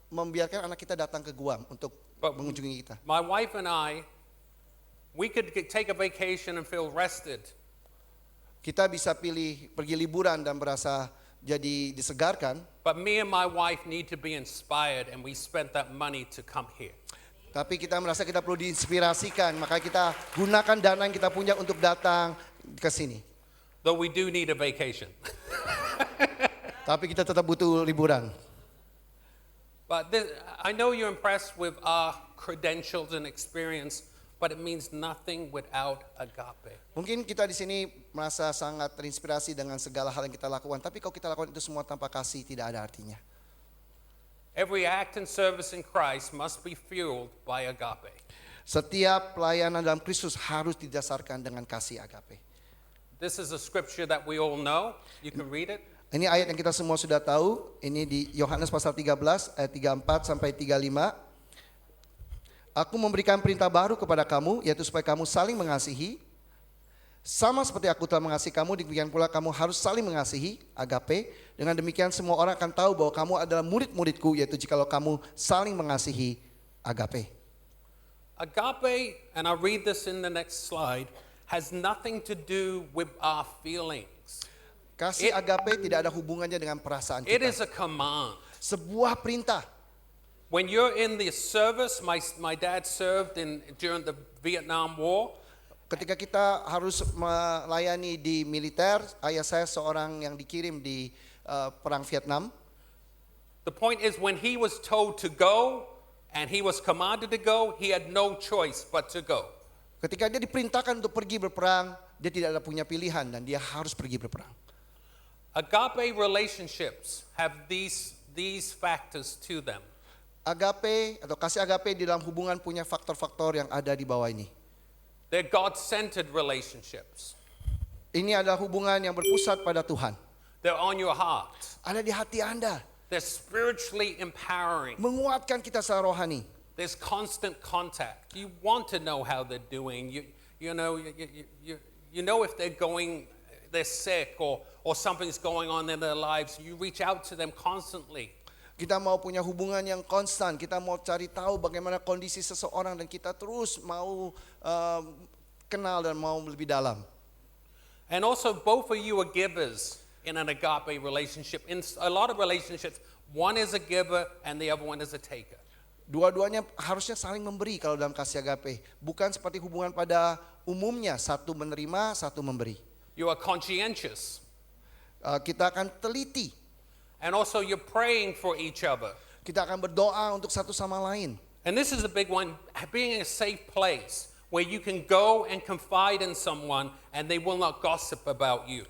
membiarkan anak kita datang ke Guam untuk mengunjungi kita. My wife and I, we could take a vacation and feel rested. Kita bisa pilih pergi liburan dan berasa jadi disegarkan. But me and my wife need to be inspired, and we spent that money to come here. Tapi kita merasa kita perlu diinspirasikan, maka kita gunakan dana yang kita punya untuk datang ke sini. Though we do need a vacation. Tapi kita tetap butuh liburan. But I know you're impressed with our credentials and experience, but it means nothing without agape. Mungkin kita di sini merasa sangat terinspirasi dengan segala hal yang kita lakukan, tapi kalau kita lakukan itu semua tanpa kasih tidak ada artinya. Every act and service in Christ must be fueled by agape. Setiap pelayanan dalam Kristus harus didasarkan dengan kasih agape. This is a scripture that we all know. You can read it. Ini ayat yang kita semua sudah tahu. Ini di Yohanes pasal 13 ayat 34 sampai 35. Aku memberikan perintah baru kepada kamu, yaitu supaya kamu saling mengasihi. Sama seperti aku telah mengasihi kamu, demikian pula kamu harus saling mengasihi, agape. Dengan demikian semua orang akan tahu bahwa kamu adalah murid-muridku, yaitu jikalau kamu saling mengasihi, agape. Agape, and I'll read this in the next slide, has nothing to do with our feelings. Kasih agape tidak ada hubungannya dengan perasaan It kita. is a command. Sebuah perintah. When you're in the service, my dad served during the Vietnam War. Ketika kita harus melayani di militer, ayah saya seorang yang dikirim di perang Vietnam. The point is when he was told to go and he was commanded to go, he had no choice but to go. Ketika dia diperintahkan untuk pergi berperang, dia tidak ada punya pilihan dan dia harus pergi berperang. Agape relationships have these factors to them. Agape atau kasih agape di dalam hubungan punya faktor-faktor yang ada di bawah ini. They're God-centered relationships. Ini adalah hubungan yang berpusat pada Tuhan. They're on your heart. Ada di hati Anda. They're spiritually empowering. Menguatkan kita secara rohani. There's constant contact. You want to know how they're doing. You know if they're sick or something's going on in their lives. You reach out to them constantly. Kita mau punya hubungan yang konstan, kita mau cari tahu bagaimana kondisi seseorang dan kita terus mau kenal dan mau lebih dalam. And also both of you are givers in an agape relationship. In a lot of relationships, one is a giver and the other one is a taker. Dua-duanya harusnya saling memberi kalau dalam kasih agape. Bukan seperti hubungan pada umumnya, satu menerima, satu memberi. You are conscientious. Kita akan teliti. And also you're praying for each other. Kita akan berdoa untuk satu sama lain. And this is a big one, being in a safe place where you can go and confide in someone and they will not gossip about you.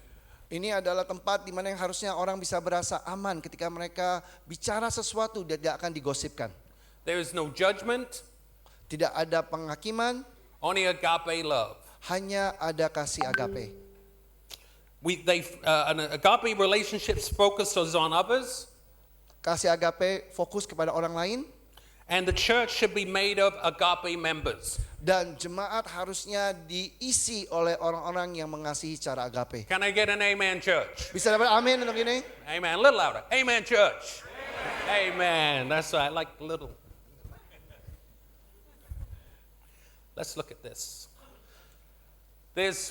Ini adalah tempat di mana yang harusnya orang bisa berasa aman ketika mereka bicara sesuatu dan tidak akan digosipkan. There is no judgment. Tidak ada penghakiman. Only agape love. Hanya ada kasih agape. An agape relationships focuses on others. Kasih agape fokus kepada orang lain. And the church should be made of agape members. Dan jemaat harusnya diisi oleh orang-orang yang mengasihi cara agape. Can I get an amen, church? Bisa dapat amin untuk ini? Amen. A little louder. Amen, church. Amen. That's right. I like little. Let's look at this. There's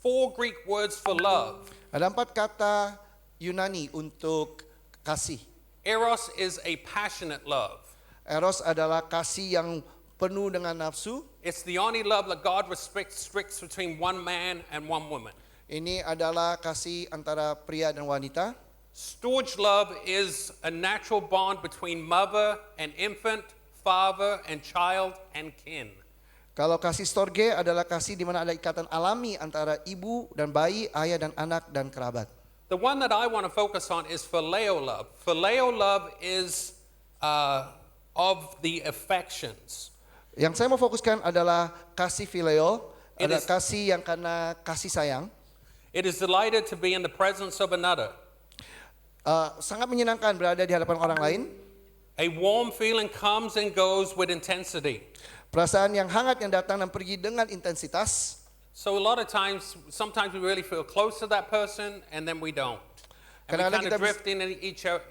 4 Greek words for love. Ada 4 kata Yunani untuk kasih. Eros is a passionate love. Eros adalah kasih yang penuh dengan nafsu. It's the only love that God restricts between one man and one woman. Ini adalah kasih antara pria dan wanita. Storge love is a natural bond between mother and infant, father and child and kin. Kalau kasih storge adalah kasih di mana ada ikatan alami antara ibu dan bayi, ayah dan anak dan kerabat. The one that I want to focus on is phileo love. Phileo love is of the affections. Yang saya mau fokuskan adalah kasih phileo, It adalah is- kasih yang karena kasih sayang. It is delighted to be in the presence of another. Sangat menyenangkan berada di hadapan orang lain. A warm feeling comes and goes with intensity. Perasaan yang hangat yang datang dan pergi dengan intensitas. So a lot of times, sometimes we really feel close to that person and then we don't. And we Kadang-kadang kind of kita drift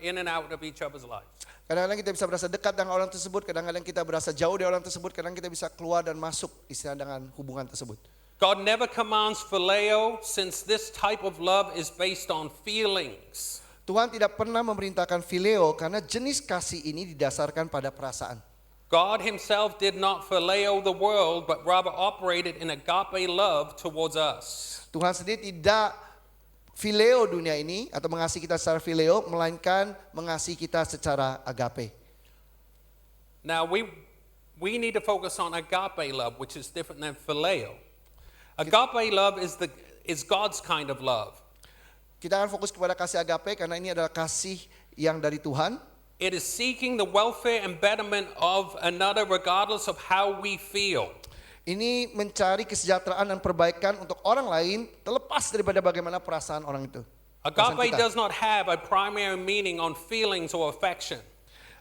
in and out of each other's lives. Kadang-kadang kita bisa berasa dekat dengan orang tersebut, kadang-kadang kita berasa jauh dari orang tersebut, kadang kita bisa keluar dan masuk istilah dengan hubungan tersebut. God never commands phileo since this type of love is based on feelings. Tuhan tidak pernah memerintahkan phileo karena jenis kasih ini didasarkan pada perasaan. God himself did not phileo the world, but rather operated in agape love towards us. Tuhan sendiri tidak phileo dunia ini atau mengasihi kita secara phileo, melainkan mengasihi kita secara agape. Now we need to focus on agape love, which is different than phileo. Agape love is God's kind of love. Kita akan fokus kepada kasih agape karena ini adalah kasih yang dari Tuhan. It is seeking the welfare and betterment of another regardless of how we feel. Ini mencari kesejahteraan dan perbaikan untuk orang lain terlepas daripada bagaimana perasaan orang itu. Perasaan Agape kita. does not have a primary meaning on feelings or affection.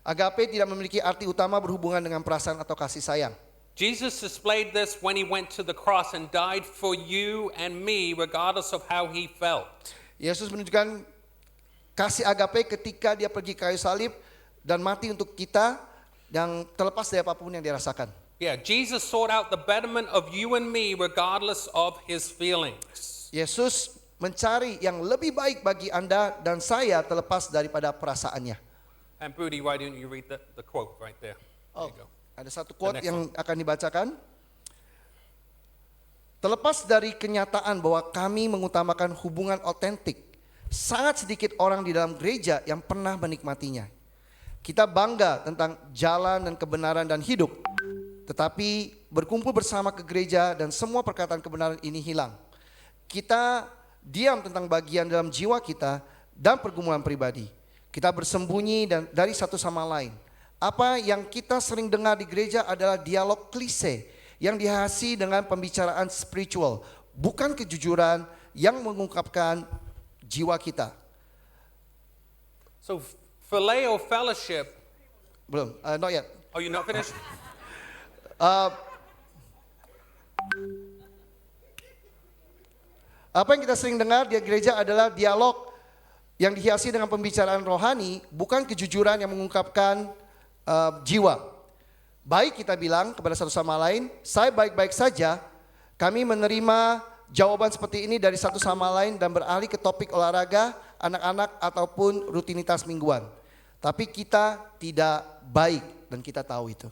Agape tidak memiliki arti utama berhubungan dengan perasaan atau kasih sayang. Jesus displayed this when he went to the cross and died for you and me regardless of how he felt. Yesus menunjukkan kasih agape ketika dia pergi kayu salib dan mati untuk kita yang terlepas dari apapun yang dirasakan. Yeah, Jesus sought out the betterment of you and me regardless of his feelings. Yesus mencari yang lebih baik bagi Anda dan saya terlepas daripada perasaannya. And Booty, why don't you read the quote right there? There you go. Ada satu quote next yang akan dibacakan. Terlepas dari kenyataan bahwa kami mengutamakan hubungan otentik, sangat sedikit orang di dalam gereja yang pernah menikmatinya. Kita bangga tentang jalan dan kebenaran dan hidup, tetapi berkumpul bersama ke gereja dan semua perkataan kebenaran ini hilang. Kita diam tentang bagian dalam jiwa kita dan pergumulan pribadi. Kita bersembunyi dari satu sama lain. Apa yang kita sering dengar di gereja adalah dialog klise yang dihiasi dengan pembicaraan spiritual, bukan kejujuran yang mengungkapkan jiwa kita. So phileo fellowship. Belum, not yet. Oh, you're not finished? Apa yang kita sering dengar di gereja adalah dialog yang dihiasi dengan pembicaraan rohani, bukan kejujuran yang mengungkapkan jiwa. Baik kita bilang kepada satu sama lain, saya baik-baik saja. Kami menerima jawaban seperti ini dari satu sama lain dan beralih ke topik olahraga, anak-anak ataupun rutinitas mingguan. Tapi kita tidak baik dan kita tahu itu.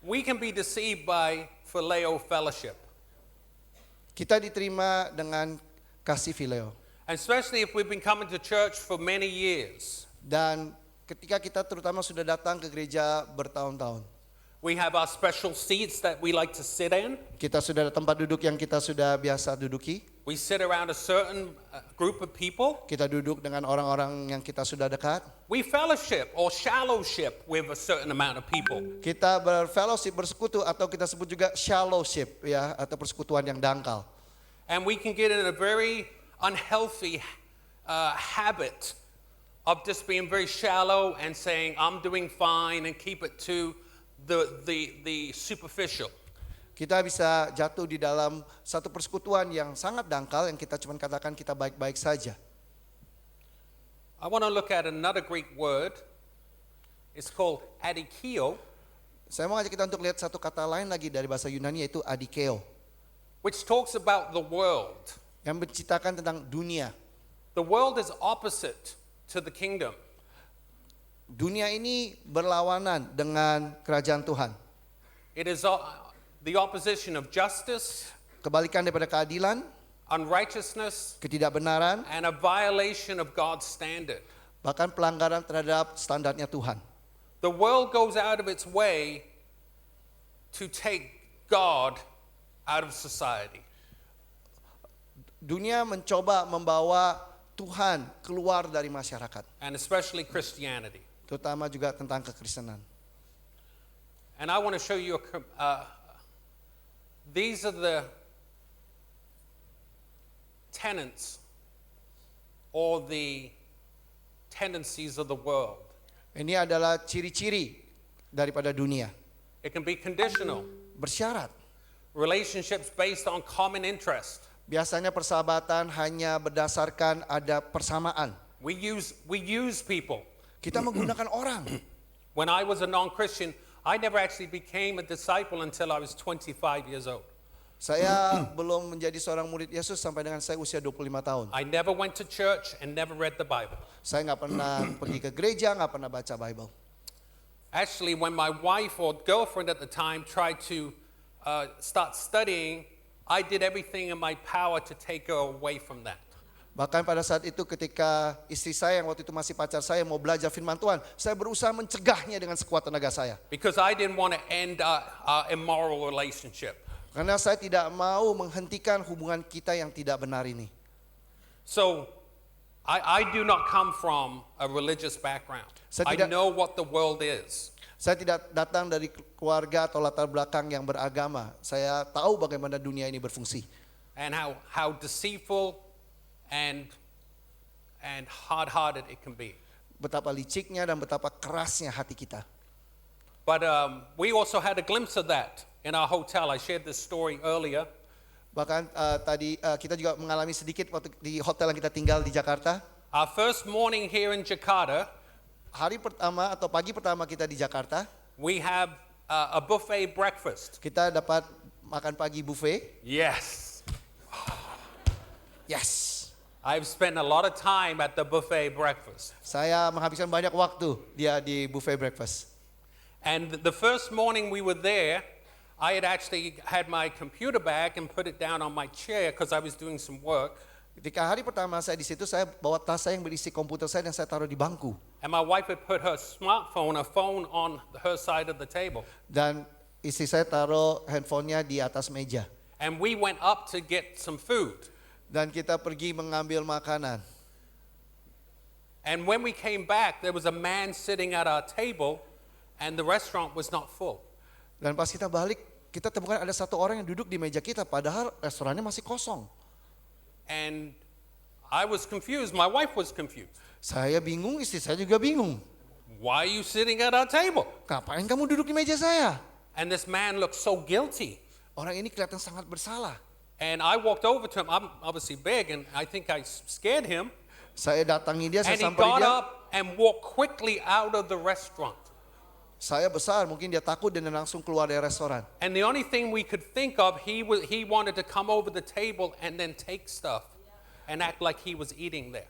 We can be deceived by phileo fellowship. Kita diterima dengan kasih phileo. And especially if we've been coming to church for many years. Dan ketika kita terutama sudah datang ke gereja bertahun-tahun. We have our special seats that we like to sit in. Kita sudah ada tempat duduk yang kita sudah biasa duduki. We sit around a certain group of people. Kita duduk dengan orang-orang yang kita sudah dekat. We fellowship or shallowship with a certain amount of people. Kita berfellowship, bersekutu atau kita sebut juga shallowship ya, atau persekutuan yang dangkal. And we can get in a very unhealthy habit of just being very shallow and saying I'm doing fine and keep it to the superficial. Kita bisa jatuh di dalam satu persekutuan yang sangat dangkal yang kita cuma katakan kita baik-baik saja. I want to look at another Greek word. is called adikio, Saya mau ngajak kita untuk lihat satu kata lain lagi dari bahasa Yunani yaitu adikeo, which talks about the world. yang menceritakan tentang dunia. The world is opposite to the kingdom. Dunia ini berlawanan dengan kerajaan Tuhan. It is the opposition of justice, Kebalikan daripada keadilan, unrighteousness, ketidakbenaran, and a violation of God's standard. bahkan pelanggaran terhadap standarnya Tuhan. The world goes out of its way to take God out of society. Dunia mencoba membawa Tuhan keluar dari masyarakat, And especially Christianity. terutama juga tentang kekristenan. And I want to show you, these are the tenets or the tendencies of the world. Ini adalah ciri-ciri daripada dunia. It can be conditional, Bersyarat. relationships based on common interest. Biasanya persahabatan hanya berdasarkan ada persamaan. We use people. Kita menggunakan orang. When I was a non-Christian, I never actually became a disciple until I was 25 years old. Saya belum menjadi seorang murid Yesus sampai dengan saya usia 25 tahun. I never went to church and never read the Bible. Saya nggak pernah pergi ke gereja, nggak pernah baca Bible. Actually, when my wife or girlfriend at the time tried to start studying, I did everything in my power to take her away from that. Bahkan pada saat itu ketika istri saya yang waktu itu masih pacar saya mau belajar firman Tuhan, saya berusaha mencegahnya dengan sekuat tenaga saya. Because I didn't want to end our immoral relationship. Karena saya tidak mau menghentikan hubungan kita yang tidak benar ini. So, I do not come from a religious background. I know what the world is. Saya tidak datang dari keluarga atau latar belakang yang beragama. Saya tahu bagaimana dunia ini berfungsi. And how deceitful and hard-hearted it can be. Betapa liciknya dan betapa kerasnya hati kita. But we also had a glimpse of that in our hotel. I shared this story earlier. Bahkan tadi kita juga mengalami sedikit waktu di hotel yang kita tinggal di Jakarta. Our first morning here in Jakarta, Hari pertama atau pagi pertama kita di Jakarta, we have a buffet breakfast. kita dapat makan pagi buffet. Yes. Yes. I've spent a lot of time at the buffet breakfast. Saya menghabiskan banyak waktu dia di buffet breakfast. And the first morning we were there, I had actually had my computer bag and put it down on my chair because I was doing some work. Ketika hari pertama saya di situ, saya bawa tas saya yang berisi komputer saya dan saya taruh di bangku. And my wife had put her smartphone, a phone on her side of the table. Dan istri saya taruh handphonenya di atas meja. And we went up to get some food. Dan kita pergi mengambil makanan. And when we came back, there was a man sitting at our table and the restaurant was not full. Dan pas kita balik, kita temukan ada satu orang yang duduk di meja kita, padahal restorannya masih kosong. And I was confused. My wife was confused. Saya bingung, istri saya juga bingung. Why are you sitting at our table? Ngapain kamu duduk di meja saya? And this man looked so guilty. Orang ini kelihatan sangat bersalah. And I walked over to him. I'm obviously big, and I think I scared him. Saya datangi dia, saya And he samperin got dia. up and walked quickly out of the restaurant. Saya besar, mungkin dia takut dan langsung keluar dari restoran. And the only thing we could think of, he wanted to come over the table and then take stuff and act like he was eating there.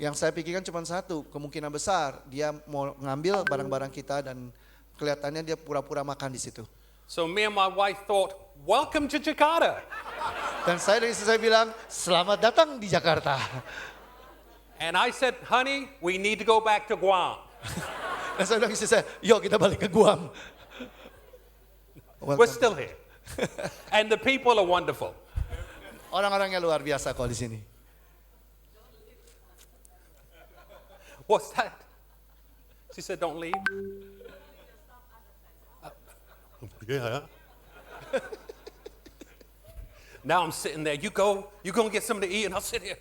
Yang saya pikirkan cuma satu, kemungkinan besar dia mau ngambil barang-barang kita dan kelihatannya dia pura-pura makan di situ. So me and my wife thought, welcome to Jakarta. Dan saya dan istri saya bilang, selamat datang di Jakarta. And I said, honey, we need to go back to Guam. Dan saya bilang istri saya, yuk kita balik ke Guam. We're still here. And the people are wonderful. Orang-orangnya luar biasa kok di sini. What's that? She said, don't leave. Yeah. Now I'm sitting there. You go and get something to eat and I'll sit here.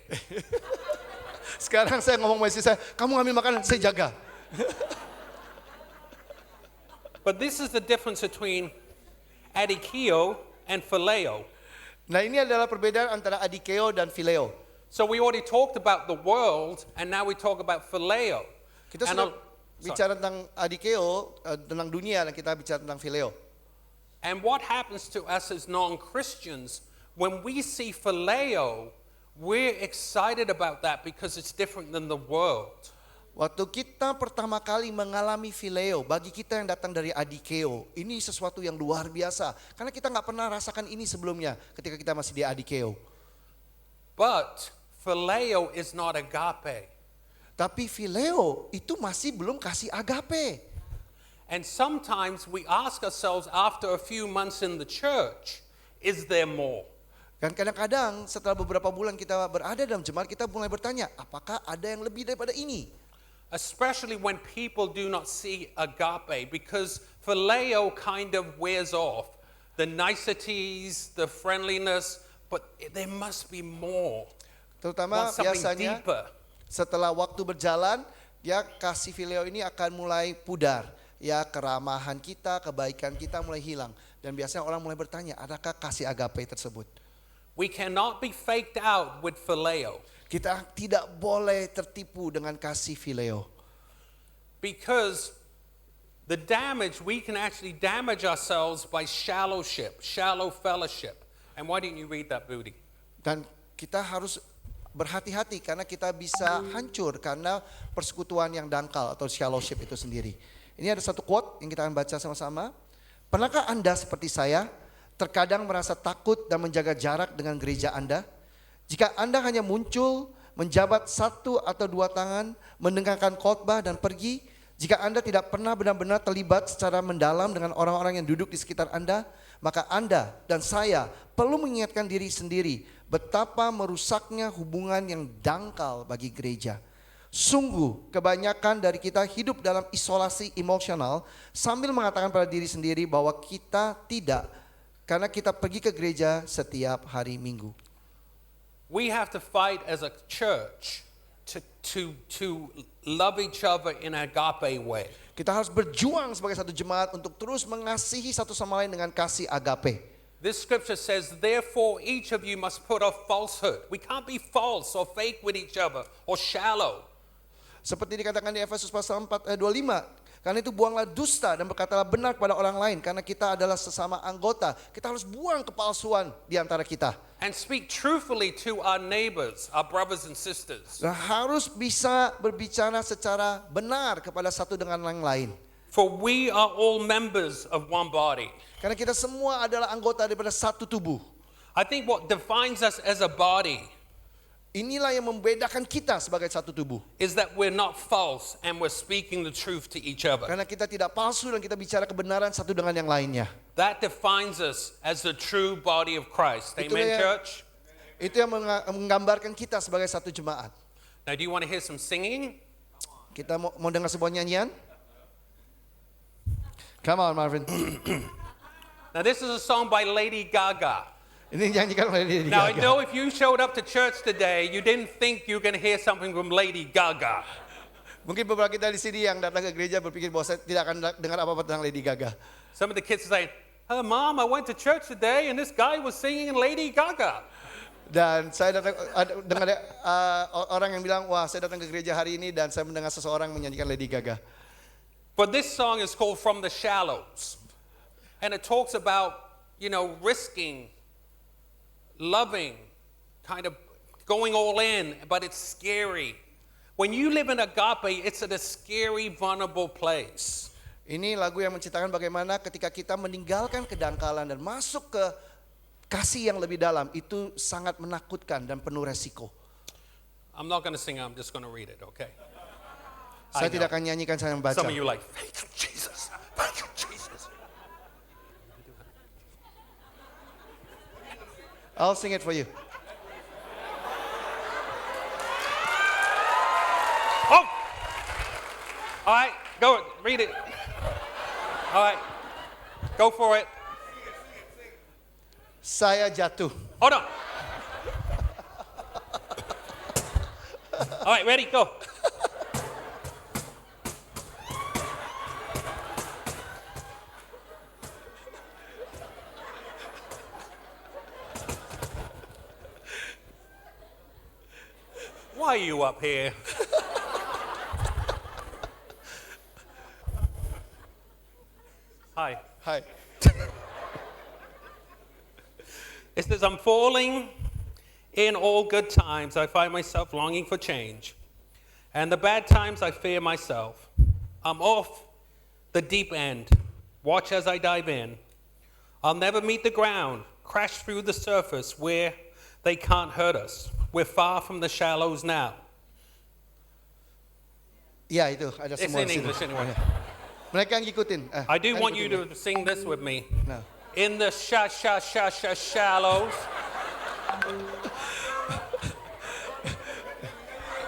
Sekarang saya ngomong sama istri saya, kamu ngambil makanan, saya jaga. But this is the difference between adikio and phileo. Nah ini adalah perbedaan antara adikeo dan phileo. So we already talked about the world, and now we talk about phileo. Kita And sudah bicara tentang adikeo, tentang dunia, dan kita bicara tentang phileo. And what happens to us as non-Christians when we see phileo, we're excited about that because it's different than the world. Waktu kita pertama kali mengalami phileo, bagi kita yang datang dari adikeo, ini sesuatu yang luar biasa. Karena kita nggak pernah rasakan ini sebelumnya ketika kita masih di adikeo. But phileo is not agape. Tapi phileo itu masih belum kasih agape. And sometimes we ask ourselves after a few months in the church, is there more? Dan kadang-kadang setelah beberapa bulan kita berada dalam jemaat, kita mulai bertanya, apakah ada yang lebih daripada ini? Especially when people do not see agape, because phileo kind of wears off the niceties, the friendliness, but there must be more. Terutama Want something biasanya deeper. setelah waktu berjalan, ya kasih phileo ini akan mulai pudar. Ya keramahan kita, kebaikan kita mulai hilang. Dan biasanya orang mulai bertanya, adakah kasih agape tersebut? We cannot be faked out with phileo, Kita tidak boleh tertipu dengan kasih phileo. because the damage, we can actually damage ourselves by shallow fellowship. And why didn't you read that, Booty? Dan kita harus berhati-hati karena kita bisa hancur karena persekutuan yang dangkal atau fellowship itu sendiri. Ini ada satu quote yang kita akan baca sama-sama. Pernahkah Anda seperti saya terkadang merasa takut dan menjaga jarak dengan gereja Anda? Jika Anda hanya muncul, menjabat 1 atau 2 tangan, mendengarkan khotbah dan pergi, jika Anda tidak pernah benar-benar terlibat secara mendalam dengan orang-orang yang duduk di sekitar Anda, maka Anda dan saya perlu mengingatkan diri sendiri betapa merusaknya hubungan yang dangkal bagi gereja. Sungguh kebanyakan dari kita hidup dalam isolasi emosional sambil mengatakan pada diri sendiri bahwa kita tidak, karena kita pergi ke gereja setiap hari Minggu. We have to fight as a church to love each other in an agape way. Kita harus berjuang sebagai satu jemaat untuk terus mengasihi satu sama lain dengan kasih agape. This scripture says, therefore each of you must put off falsehood. We can't be false or fake with each other or shallow. Seperti dikatakan di Efesus pasal 4 ayat 25. Karena itu buanglah dusta dan berkatalah benar kepada orang lain. Karena kita adalah sesama anggota. Kita harus buang kepalsuan di antara kita. And speak truthfully to our neighbors, our brothers and sisters. Dan harus bisa berbicara secara benar kepada satu dengan yang lain. For we are all members of one body. Karena kita semua adalah anggota daripada satu tubuh. I think what defines us as a body Inilah yang membedakan kita sebagai satu tubuh. is that we're not false and we're speaking the truth to each other. Karena kita tidak palsu dan kita bicara kebenaran satu dengan yang lainnya. That defines us as the true body of Christ. Itulah Amen, yang- church? Itu yang menggambarkan kita sebagai satu jemaat. Now, do you want to hear some singing? Kita mau dengar sebuah nyanyian? Come on, Marvin. Now, this is a song by Lady Gaga. Ini nyanyikan oleh Lady Now, I Gaga. know if you showed up to church today, you didn't think you were going to hear something from Lady Gaga. Mungkin beberapa kita di sini yang datang ke gereja berpikir bahwa saya tidak akan dengar apa-apa tentang Lady Gaga. Some of the kids are saying, "Oh, Mom, I went to church today and this guy was singing Lady Gaga." Dan saya datang dengar orang yang bilang, wah saya datang ke gereja hari ini dan saya mendengar seseorang menyanyikan Lady Gaga. But this song is called From the Shallows. And it talks about, risking, loving, kind of going all in, but it's scary. When you live in agape, it's at a scary, vulnerable place. Ini lagu yang menceritakan bagaimana ketika kita meninggalkan kedangkalan dan masuk ke kasih yang lebih dalam, itu sangat menakutkan dan penuh resiko. I'm not going to sing, I'm just going to read it, okay? Saya I tidak know. akan nyanyikan, saya membaca. Some of you like, thank you, Jesus. Thank you, Jesus. I'll sing it for you. Oh! All right, go, read it. All right, go for it. Saya jatuh. Hold on. All right, ready, go. Why are you up here? Hai. It says, I'm falling. In all good times, I find myself longing for change. And the bad times, I fear myself. I'm off the deep end. Watch as I dive in. I'll never meet the ground, crash through the surface where they can't hurt us. We're far from the shallows now. Iya itu ada It's semua in di situ. English anyway. Mereka yang ngikutin. I do kan want you ikutin to sing this with me. ya. Nah. In the shallows.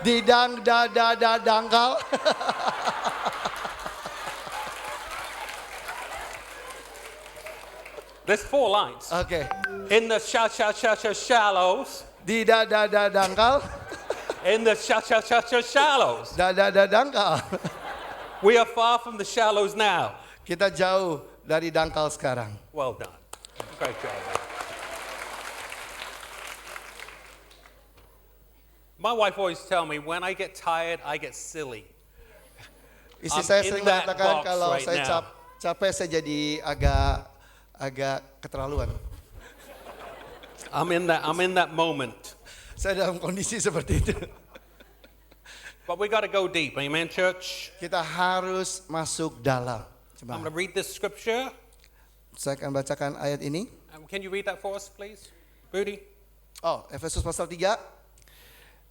Di dangkal. There's 4 lines. Oke. In the shallows. Di dangkal. In the shallows. Dangkal. We are far from the shallows now. Kita jauh dari dangkal sekarang. Well done. Great job. My wife always tell me when I get tired, I get silly. Istri I'm saya in sering that mengatakan box kalau right saya now. capek saya jadi agak keterlaluan. I'm in that moment. Saya dalam kondisi seperti itu. But we got to go deep. Amen, church. Kita harus masuk dalam. I'm going Coba to read this scripture. saya akan bacakan ayat ini. Can you read that for us, please? Booty. Oh, Efesus pasal 3.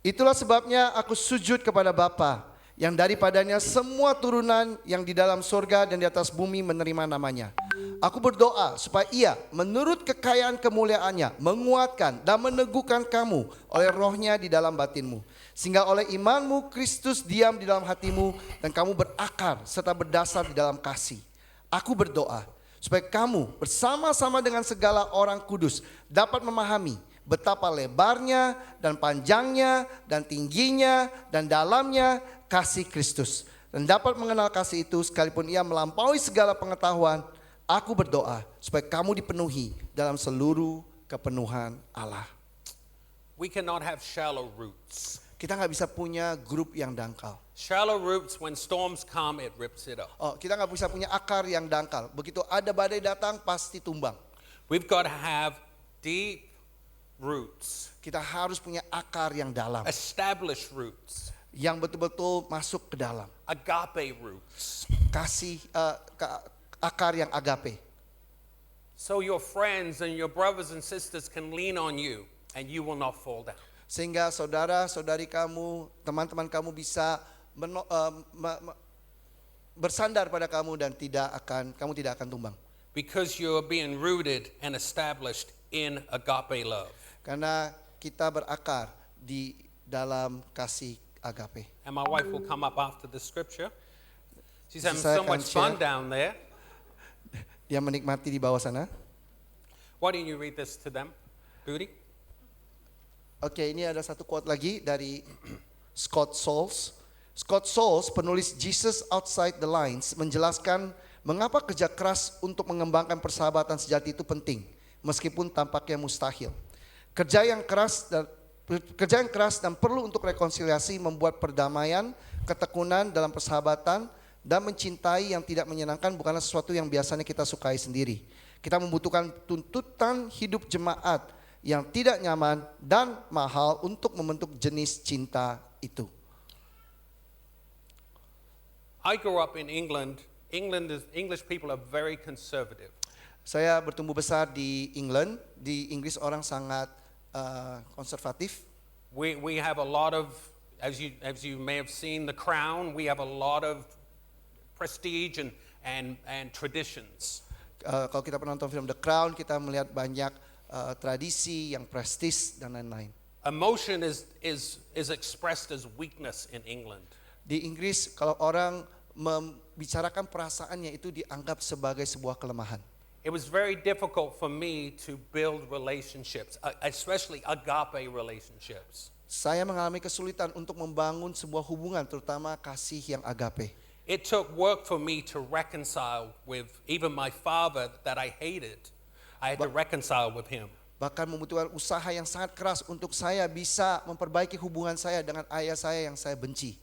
Itulah sebabnya aku sujud kepada Bapa yang daripadanya semua turunan yang di dalam surga dan di atas bumi menerima namanya. Aku berdoa supaya ia menurut kekayaan kemuliaannya menguatkan dan meneguhkan kamu oleh rohnya di dalam batinmu. Sehingga oleh imanmu Kristus diam di dalam hatimu dan kamu berakar serta berdasar di dalam kasih. Aku berdoa supaya kamu bersama-sama dengan segala orang kudus dapat memahami betapa lebarnya dan panjangnya dan tingginya dan dalamnya kasih Kristus. Dan dapat mengenal kasih itu sekalipun ia melampaui segala pengetahuan. Aku berdoa supaya kamu dipenuhi dalam seluruh kepenuhan Allah. We cannot have shallow roots. Kita nggak bisa punya grup yang dangkal. Shallow roots, when storms come, it rips it up. Oh, kita nggak bisa punya akar yang dangkal. Begitu ada badai datang pasti tumbang. We've got to have deep roots, Kita harus punya akar yang dalam, established roots, yang betul-betul masuk ke dalam. agape roots. Kasih akar yang agape. So your friends and your brothers and sisters can lean on you and you will not fall down. Sehingga saudara-saudari kamu, teman-teman kamu bisa bersandar pada kamu dan kamu tidak akan tumbang. Because you're being rooted and established in agape love. Karena kita berakar di dalam kasih agape. And my wife will come up after the scripture. She's having Saya so akan much fun share. down there. Dia menikmati di bawah sana. Why don't you read this to them, Booty? Oke, ini ada satu quote lagi dari Scott Sauls. Scott Sauls, penulis Jesus Outside the Lines, menjelaskan mengapa kerja keras untuk mengembangkan persahabatan sejati itu penting, meskipun tampaknya mustahil. Kerja yang keras dan perlu untuk rekonsiliasi membuat perdamaian, ketekunan dalam persahabatan, dan mencintai yang tidak menyenangkan bukanlah sesuatu yang biasanya kita sukai sendiri. Kita membutuhkan tuntutan hidup jemaat yang tidak nyaman dan mahal untuk membentuk jenis cinta itu. I grew up in England. English people are very conservative. Saya bertumbuh besar di England. Di Inggris orang sangat konservatif. We have a lot of, as you may have seen, The Crown. We have a lot of prestige and traditions. Kalau kita pernah nonton film The Crown, kita melihat banyak tradisi yang prestis dan lain-lain. Emotion is expressed as weakness in England. Di Inggris kalau orang membicarakan perasaannya itu dianggap sebagai sebuah kelemahan. It was very difficult for me to build relationships, especially agape relationships. Saya mengalami kesulitan untuk membangun sebuah hubungan, terutama kasih yang agape. It took work for me to reconcile with even my father that I hated. I had to reconcile with him. Bahkan membutuhkan usaha yang sangat keras untuk saya bisa memperbaiki hubungan saya dengan ayah saya yang saya benci.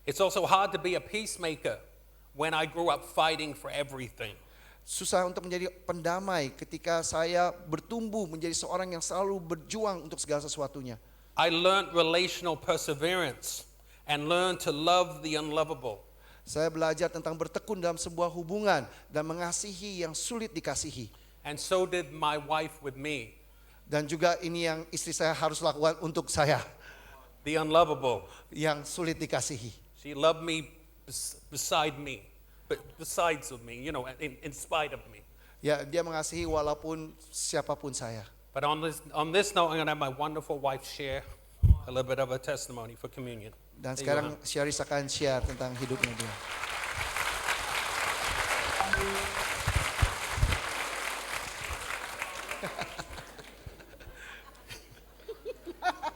It's also hard to be a peacemaker when I grew up fighting for everything. susah untuk menjadi pendamai ketika saya bertumbuh menjadi seorang yang selalu berjuang untuk segala sesuatunya. I learned relational perseverance and learned to love the unlovable. Saya belajar tentang bertekun dalam sebuah hubungan dan mengasihi yang sulit dikasihi. And so did my wife with me. Dan juga ini yang istri saya harus lakukan untuk saya, The unlovable. yang sulit dikasihi. She loved me beside me, but besides of me, in spite of me. Ya, dia mengasihi walaupun siapapun saya. But on this note, I'm going to have my wonderful wife share a little bit of a testimony for communion. Dan There you sekarang are. Syaris akan share tentang hidupnya dia.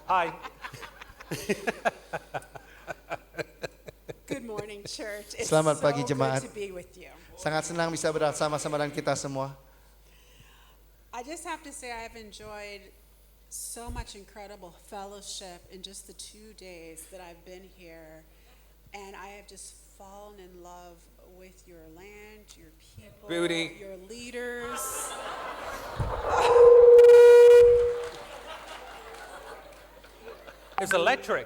Hi. Good morning, church. It's Selamat so pagi, good jemaat. to be with you. Sangat senang bisa bersama-sama dengan kita semua. I just have to say I've enjoyed so much incredible fellowship in just the 2 days that I've been here. And I have just fallen in love with your land, your people, Beauty. your leaders. It's electric.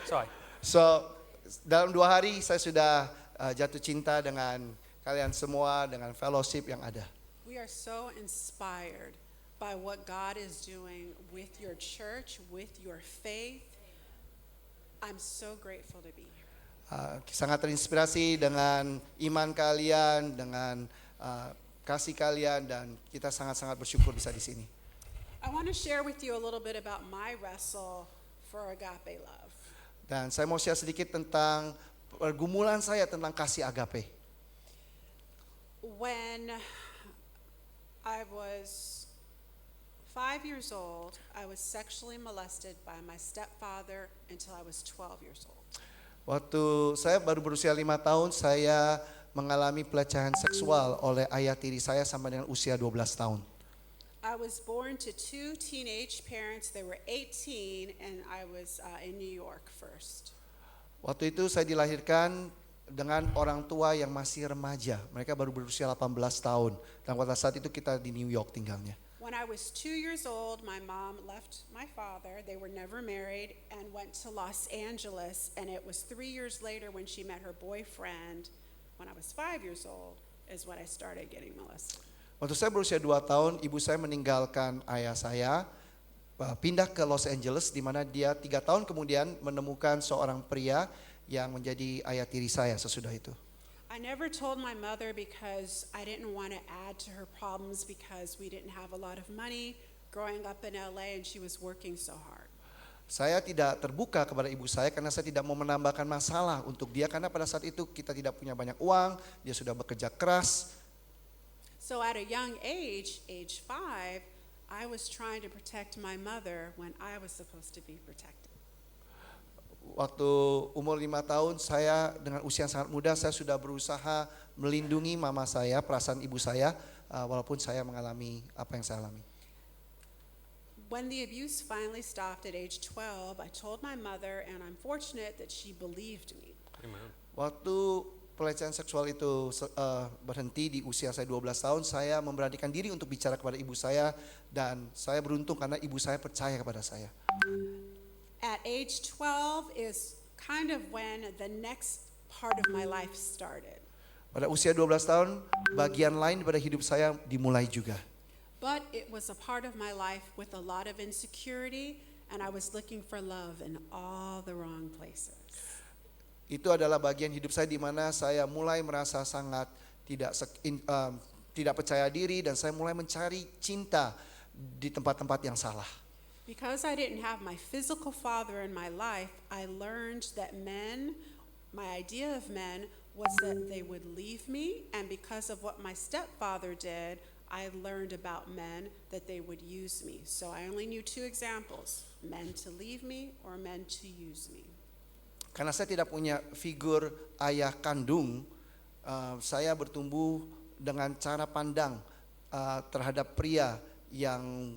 Sorry. So, dalam 2 hari saya sudah jatuh cinta dengan kalian semua, dengan fellowship yang ada. We are so inspired by what God is doing with your church, with your faith. I'm so grateful to be here. Sangat terinspirasi dengan iman kalian, dengan kasih kalian, dan kita sangat-sangat bersyukur bisa di sini. I want to share with you a little bit about my wrestle for agape love. Dan saya mau share sedikit tentang pergumulan saya tentang kasih agape. When I was 5 years old, I was sexually molested by my stepfather until I was 12 years old. Waktu saya baru berusia 5 tahun, saya mengalami pelecehan seksual oleh ayah tiri saya sampai dengan usia 12 tahun. I was born to 2 teenage parents. They were 18 and I was in New York first. Waktu itu saya dilahirkan dengan orang tua yang masih remaja. Mereka baru berusia 18 tahun. Dan pada saat itu kita di New York tinggalnya. When I was 2 years old, my mom left my father. They were never married and went to Los Angeles. And it was 3 years later when she met her boyfriend, when I was 5 years old, is when I started getting molested. Waktu saya berusia 2 tahun, ibu saya meninggalkan ayah saya, pindah ke Los Angeles, di mana dia 3 tahun kemudian menemukan seorang pria yang menjadi ayah tiri saya sesudah itu. I never told my mother because I didn't want to add to her problems because we didn't have a lot of money growing up in LA and she was working so hard. Saya tidak terbuka kepada ibu saya karena saya tidak mau menambahkan masalah untuk dia, karena pada saat itu kita tidak punya banyak uang, dia sudah bekerja keras. So at a young age 5, I was trying to protect my mother when I was supposed to be protected. Waktu umur 5 tahun, saya dengan usia yang sangat muda, saya sudah berusaha melindungi mama saya, perasaan ibu saya, walaupun saya mengalami apa yang saya alami. When the abuse finally stopped at age 12, I told my mother and I'm fortunate that she believed me. Amen. Waktu pelecehan seksual itu berhenti di usia saya 12 tahun, saya memberanikan diri untuk bicara kepada ibu saya, dan saya beruntung karena ibu saya percaya kepada saya. At age 12 is kind of when the next part of my life started. Pada usia 12 tahun, bagian lain pada hidup saya dimulai juga. But it was a part of my life with a lot of insecurity and I was looking for love in all the wrong places. Itu adalah bagian hidup saya di mana saya mulai merasa sangat tidak percaya diri, dan saya mulai mencari cinta di tempat-tempat yang salah. Because I didn't have my physical father in my life, I learned that my idea of men was that they would leave me, and because of what my stepfather did, I learned about men that they would use me. So I only knew 2 examples, men to leave me or men to use me. Karena saya tidak punya figur ayah kandung, saya bertumbuh dengan cara pandang terhadap pria yang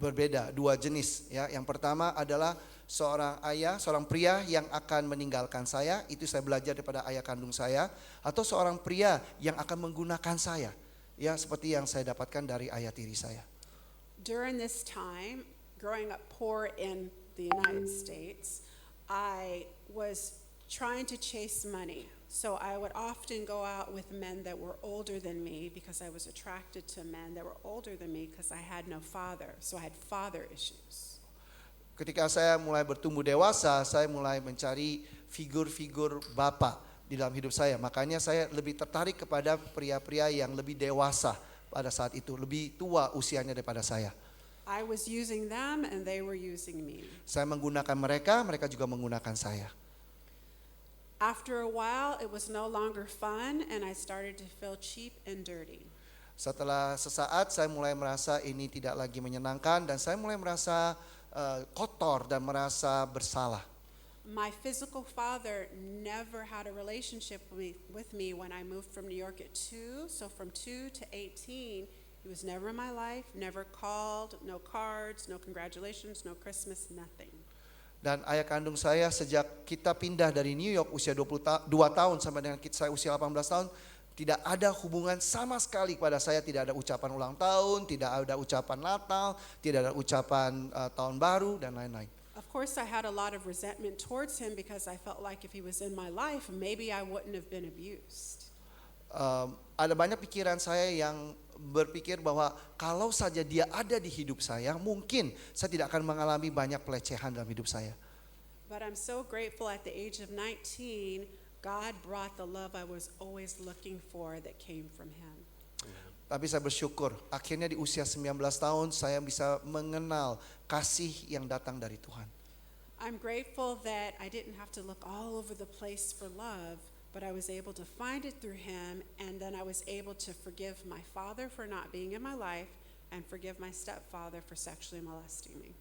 berbeda, 2 jenis. Ya. Yang pertama adalah seorang ayah, seorang pria yang akan meninggalkan saya, itu saya belajar daripada ayah kandung saya, atau seorang pria yang akan menggunakan saya, ya seperti yang saya dapatkan dari ayah tiri saya. During this time, growing up poor in the United States, I was trying to chase money. So I would often go out with men that were older than me because I was attracted to men that were older than me because I had no father. So I had father issues. Ketika saya mulai bertumbuh dewasa, saya mulai mencari figur-figur bapak di dalam hidup saya. Makanya saya lebih tertarik kepada pria-pria yang lebih dewasa pada saat itu, lebih tua usianya daripada saya. I was using them and they were using me. Saya menggunakan mereka, mereka juga menggunakan saya. After a while, it was no longer fun and I started to feel cheap and dirty. Setelah sesaat saya mulai merasa ini tidak lagi menyenangkan dan saya mulai merasa kotor dan merasa bersalah. My physical father never had a relationship with me when I moved from New York at 2. So from 2 to 18, he was never in my life, never called, no cards, no congratulations, no Christmas, nothing. Dan ayah kandung saya sejak kita pindah dari New York usia 22 tahun sampai dengan saya usia 18 tahun, tidak ada hubungan sama sekali kepada saya, tidak ada ucapan ulang tahun, tidak ada ucapan Natal, tidak ada ucapan tahun baru dan lain-lain. Of course, I had a lot of resentment towards him because I felt like if he was in my life, maybe I wouldn't have been abused. Ada banyak pikiran saya yang berpikir bahwa kalau saja dia ada di hidup saya, mungkin saya tidak akan mengalami banyak pelecehan dalam hidup saya. But I'm so grateful at the age of 19, God brought the love I was always looking for that came from him. Tapi saya bersyukur, akhirnya di usia 19 tahun saya bisa mengenal kasih yang datang dari Tuhan. I'm grateful that I didn't have to look all over the place for love, but I was able to find it through him, and then I was able to forgive my father for not being in my life and forgive my stepfather for sexually molesting me.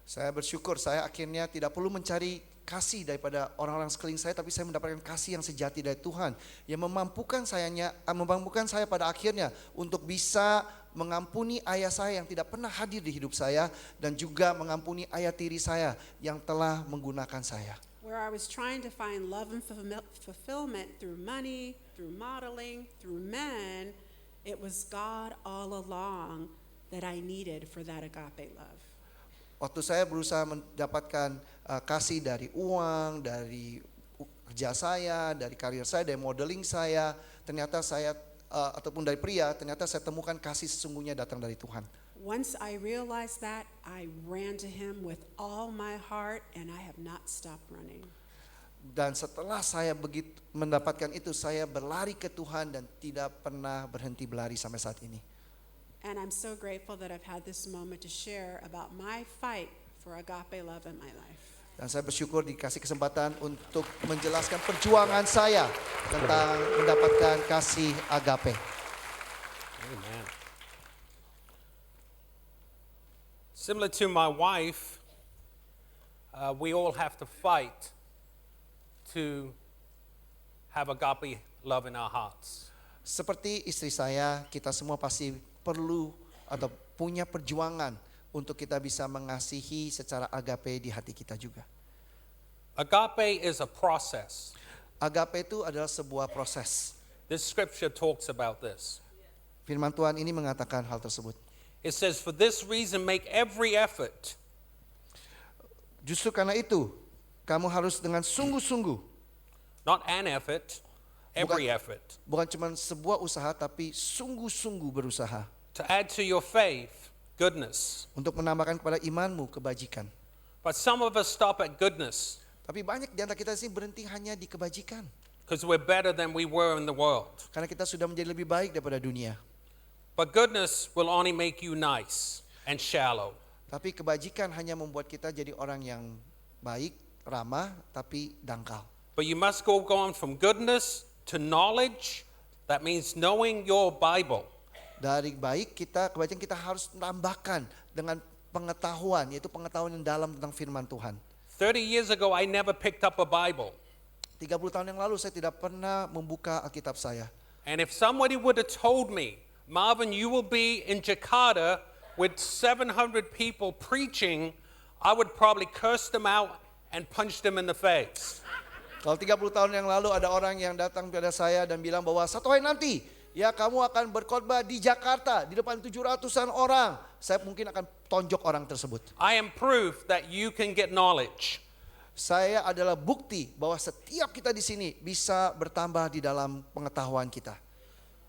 Saya bersyukur saya akhirnya tidak perlu mencari kasih daripada orang-orang sekeliling saya, tapi saya mendapatkan kasih yang sejati dari Tuhan yang memampukan saya pada akhirnya untuk bisa mengampuni ayah saya yang tidak pernah hadir di hidup saya dan juga mengampuni ayah tiri saya yang telah menggunakan saya. Where I was trying to find love and fulfillment through money, through modeling, through men, it was God all along that I needed for that agape love. Waktu saya berusaha mendapatkan kasih dari uang, dari kerja saya, dari karir saya, dari modeling saya, ternyata saya ataupun dari pria, ternyata saya temukan kasih sesungguhnya datang dari Tuhan. Once I realized that, I ran to him with all my heart and I have not stopped running. Dan setelah saya begitu mendapatkan itu, saya berlari ke Tuhan dan tidak pernah berhenti berlari sampai saat ini. And I'm so grateful that I've had this moment to share about my fight for agape love in my life. Dan saya bersyukur dikasih kesempatan untuk menjelaskan perjuangan saya tentang mendapatkan kasih agape. Amen. Similar to my wife, we all have to fight to have agape love in our hearts. Seperti istri saya, kita semua pasti perlu atau punya perjuangan untuk kita bisa mengasihi secara agape di hati kita juga. Agape is a process. Agape itu adalah sebuah proses. This scripture talks about this. Firman Tuhan ini mengatakan hal tersebut. It says, for this reason make every effort. Justru karena itu, kamu harus dengan sungguh-sungguh. Not an effort, every effort. Bukan cuma sebuah usaha, tapi sungguh-sungguh berusaha. To add to your faith, goodness. Untuk menambahkan kepada imanmu kebajikan. But some of us stop at goodness. Tapi banyak di antara kita sini berhenti hanya di kebajikan. Because we're better than we were in the world. Karena kita sudah menjadi lebih baik daripada dunia. But goodness will only make you nice and shallow. Tapi kebajikan hanya membuat kita jadi orang yang baik, ramah, tapi dangkal. But you must go on from goodness to knowledge. That means knowing your Bible. Dari baik kebajikan kita harus tambahkan dengan pengetahuan, yaitu pengetahuan yang dalam tentang firman Tuhan. 30 years ago, I never picked up a Bible. 30 tahun yang lalu saya tidak pernah membuka Alkitab saya. And if somebody would have told me, Marvin, you will be in Jakarta with 700 people preaching I would probably curse them out and punch them in the face. Kalau 30 tahun yang lalu ada orang yang datang pada saya dan bilang bahwa satu hari nanti ya kamu akan berkhotbah di Jakarta di depan 700-an orang. Saya mungkin akan tonjok orang tersebut. I am proof that you can get knowledge. Saya adalah bukti bahwa setiap kita di sini bisa bertambah di dalam pengetahuan kita.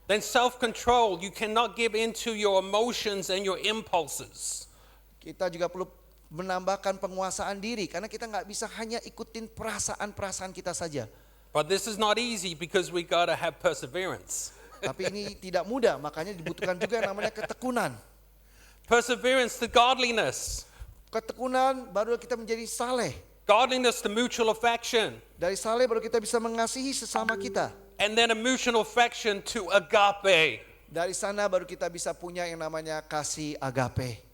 Then self-control, you cannot give into your emotions and your impulses. Kita juga perlu menambahkan penguasaan diri karena kita nggak bisa hanya ikutin perasaan-perasaan kita saja. But this is not easy because we gotta have perseverance. Tapi ini tidak mudah, makanya dibutuhkan juga yang namanya ketekunan. Perseverance to godliness. Ketekunan baru kita menjadi saleh. Godliness to mutual affection. Dari saleh baru kita bisa mengasihi sesama kita. And then a mutual affection to agape. Dari sana baru kita bisa punya yang namanya kasih agape.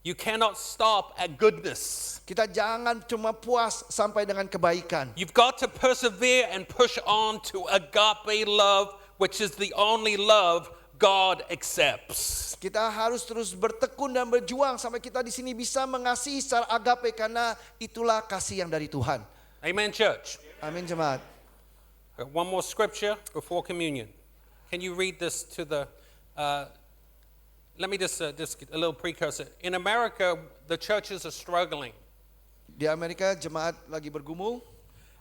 You cannot stop at goodness. Kita jangan cuma puas sampai dengan kebaikan. You've got to persevere and push on to agape love, which is the only love God accepts. Kita harus terus bertekun dan berjuang sampai kita di sini bisa mengasihi secara agape karena itulah kasih yang dari Tuhan. Amen, church. Amin jemaat. One more scripture before communion. Can you read this to the... let me just a little precursor. In America, the churches are struggling. Di Amerika jemaat lagi bergumul.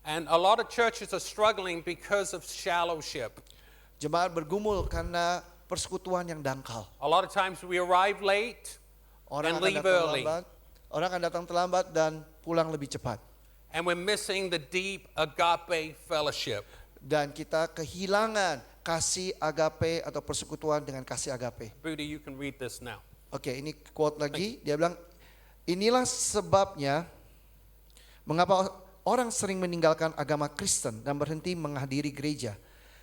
And a lot of churches are struggling because of shallowship. Jemaat bergumul karena persekutuan yang dangkal. A lot of times we arrive late and leave early. Orang akan datang terlambat dan pulang lebih cepat. And we're missing the deep agape fellowship. Dan kita kehilangan kasih agape atau persekutuan dengan kasih agape. Budi, you can read this now. Oke, ini quote lagi. Dia bilang, inilah sebabnya mengapa orang sering meninggalkan agama Kristen dan berhenti menghadiri gereja.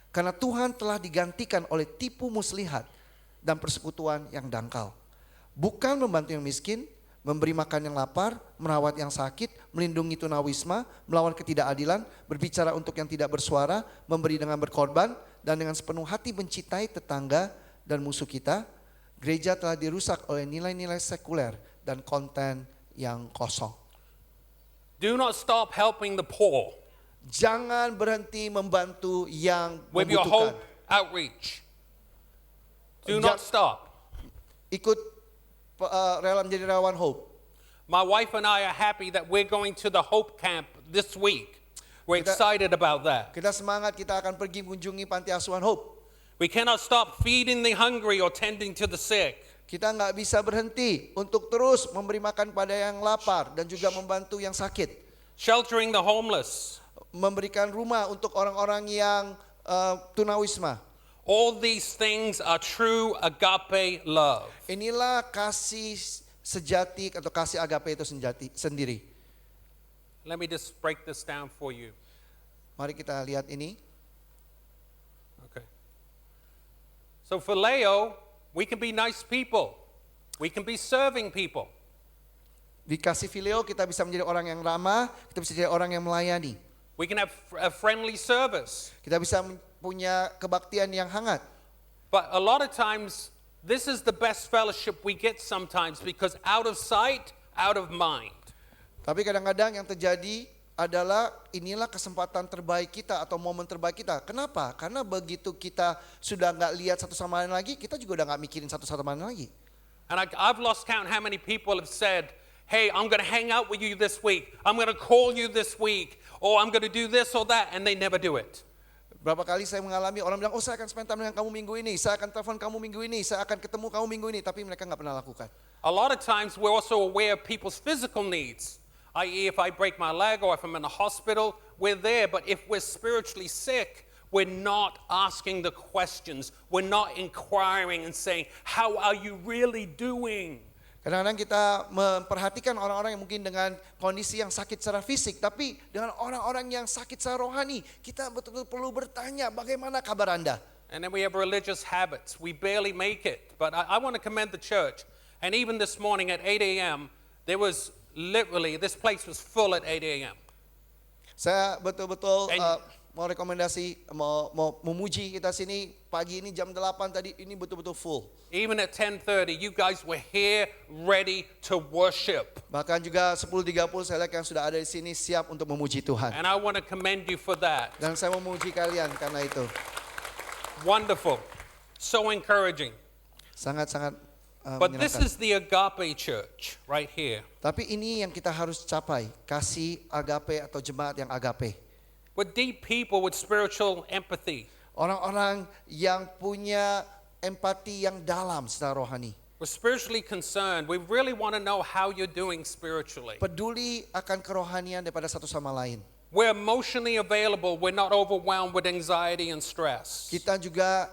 Karena Tuhan telah digantikan oleh tipu muslihat dan persekutuan yang dangkal. Bukan membantu yang miskin, memberi makan yang lapar, merawat yang sakit, melindungi tunawisma, melawan ketidakadilan, berbicara untuk yang tidak bersuara, memberi dengan berkorban, dan dengan sepenuh hati mencintai tetangga dan musuh kita. Gereja telah dirusak oleh nilai-nilai sekuler dan konten yang kosong. Do not stop helping the poor Jangan berhenti membantu yang with your membutuhkan. hope outreach. Do not stop. Ikut rela menjadi relawan Hope. My wife and I are happy that we're going to the Hope Camp this week. We're Kita- excited about that. Kita semangat, kita akan pergi mengunjungi panti asuhan Hope. We cannot stop feeding the hungry or tending to the sick. Kita nggak bisa berhenti untuk terus memberi makan pada yang lapar dan juga membantu yang sakit. Sheltering the homeless. Memberikan rumah untuk orang-orang yang tunawisma. All these things are true agape love. Inilah kasih sejati atau kasih agape itu sendiri. Let me just break this down for you. Mari kita lihat ini. Okay. So for Leo, we can be nice people. We can be serving people. Di kasih fileo kita bisa menjadi orang yang ramah, kita bisa jadi orang yang melayani. We can have a friendly service. Kita bisa punya kebaktian yang hangat. But a lot of times, this is the best fellowship we get sometimes because out of sight, out of mind. Tapi kadang-kadang yang terjadi adalah inilah kesempatan terbaik kita atau momen terbaik kita. Kenapa? Karena begitu kita sudah nggak lihat satu sama lain lagi, kita juga udah nggak mikirin satu sama lain lagi. And I've lost count how many people have said, hey, I'm going to hang out with you this week. I'm going to call you this week. Or I'm going to do this or that. And they never do it. Berapa kali saya mengalami orang bilang, oh saya akan spend time dengan kamu minggu ini, saya akan telepon kamu minggu ini, saya akan ketemu kamu minggu ini. Tapi mereka nggak pernah lakukan. A lot of times we're also aware of people's physical needs. I.e. if I break my leg or if I'm in a hospital, we're there. But if we're spiritually sick, we're not asking the questions. We're not inquiring and saying, how are you really doing? Kadang-kadang kita memperhatikan orang-orang yang mungkin dengan kondisi yang sakit secara fisik, tapi dengan orang-orang yang sakit secara rohani, kita betul-betul perlu bertanya bagaimana kabar Anda. And then we have religious habits. We barely make it. But I want to commend the church. And even this morning at 8 a.m., there was literally, this place was full at 8 a.m. Saya betul-betul And- mau rekomendasi, mau memuji kita sini pagi ini jam 8 tadi ini betul-betul full. Even at 10:30, you guys were here ready to worship. Bahkan juga 10.30 saya lihat yang sudah ada di sini siap untuk memuji Tuhan. And I want to commend you for that. Dan saya memuji kalian karena itu. Wonderful. So encouraging. Sangat-sangat But this menyenangkan. is the agape church right here. Tapi ini yang kita harus capai, kasih agape atau jemaat yang agape. We're deep people with spiritual empathy. Orang-orang yang punya empati yang dalam secara rohani. We're spiritually concerned. We really want to know how you're doing spiritually. Peduli akan kerohanian daripada satu sama lain. We're emotionally available. We're not overwhelmed with anxiety and stress. Kita juga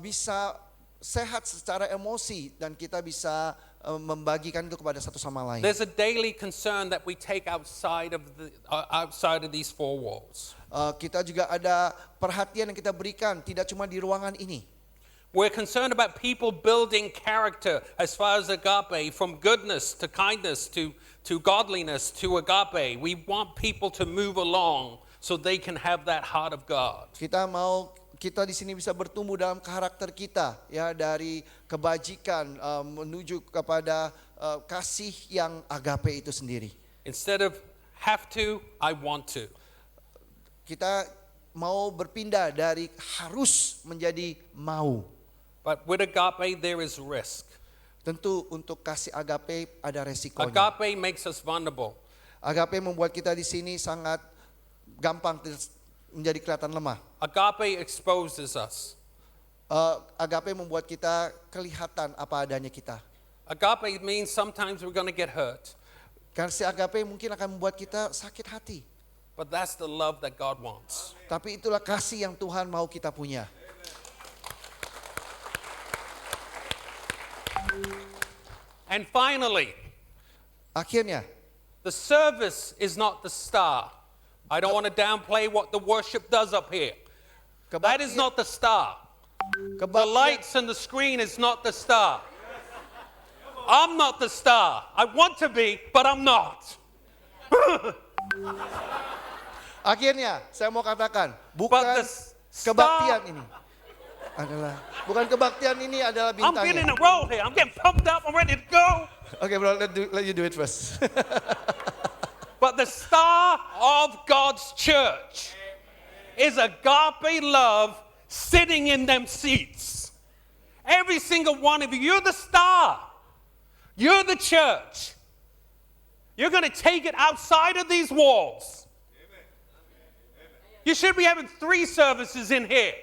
bisa sehat secara emosi dan kita bisa membagikan itu kepada satu sama lain. There's a daily concern that we take outside of these four walls. Kita juga ada perhatian yang kita berikan tidak cuma di ruangan ini. We're concerned about people building character as far as agape, from goodness to kindness to godliness to agape. We want people to move along so they can have that heart of God. Kita di sini bisa bertumbuh dalam karakter kita ya, dari kebajikan menuju kepada kasih yang agape itu sendiri. Instead of have to, I want to. Kita mau berpindah dari harus menjadi mau. But with agape there is risk. Tentu untuk kasih agape ada resikonya. Agape makes us vulnerable. Agape membuat kita di sini sangat gampang menjadi kelihatan lemah. Agape exposes us. Agape membuat kita kelihatan apa adanya kita. Agape means sometimes we're going to get hurt. Kasih agape mungkin akan membuat kita sakit hati. But that's the love that God wants. Tapi itulah kasih yang Tuhan mau kita punya. And finally, Akhirnya, the service is not the star. I don't want to downplay what the worship does up here. That is not the star. The lights and the screen is not the star. I'm not the star. I want to be, but I'm not. Akhirnya saya mau katakan, But bukan the kebaktian star, ini adalah bukan kebaktian ini adalah I'm getting bintangnya. a roll here. I'm getting pumped up. I'm ready to go. Okay, bro, let you do it first. But the star of God's church is agape love sitting in them seats. Every single one of you, you're the star. You're the church. You're going to take it outside of these walls. You should be having 3 services in here.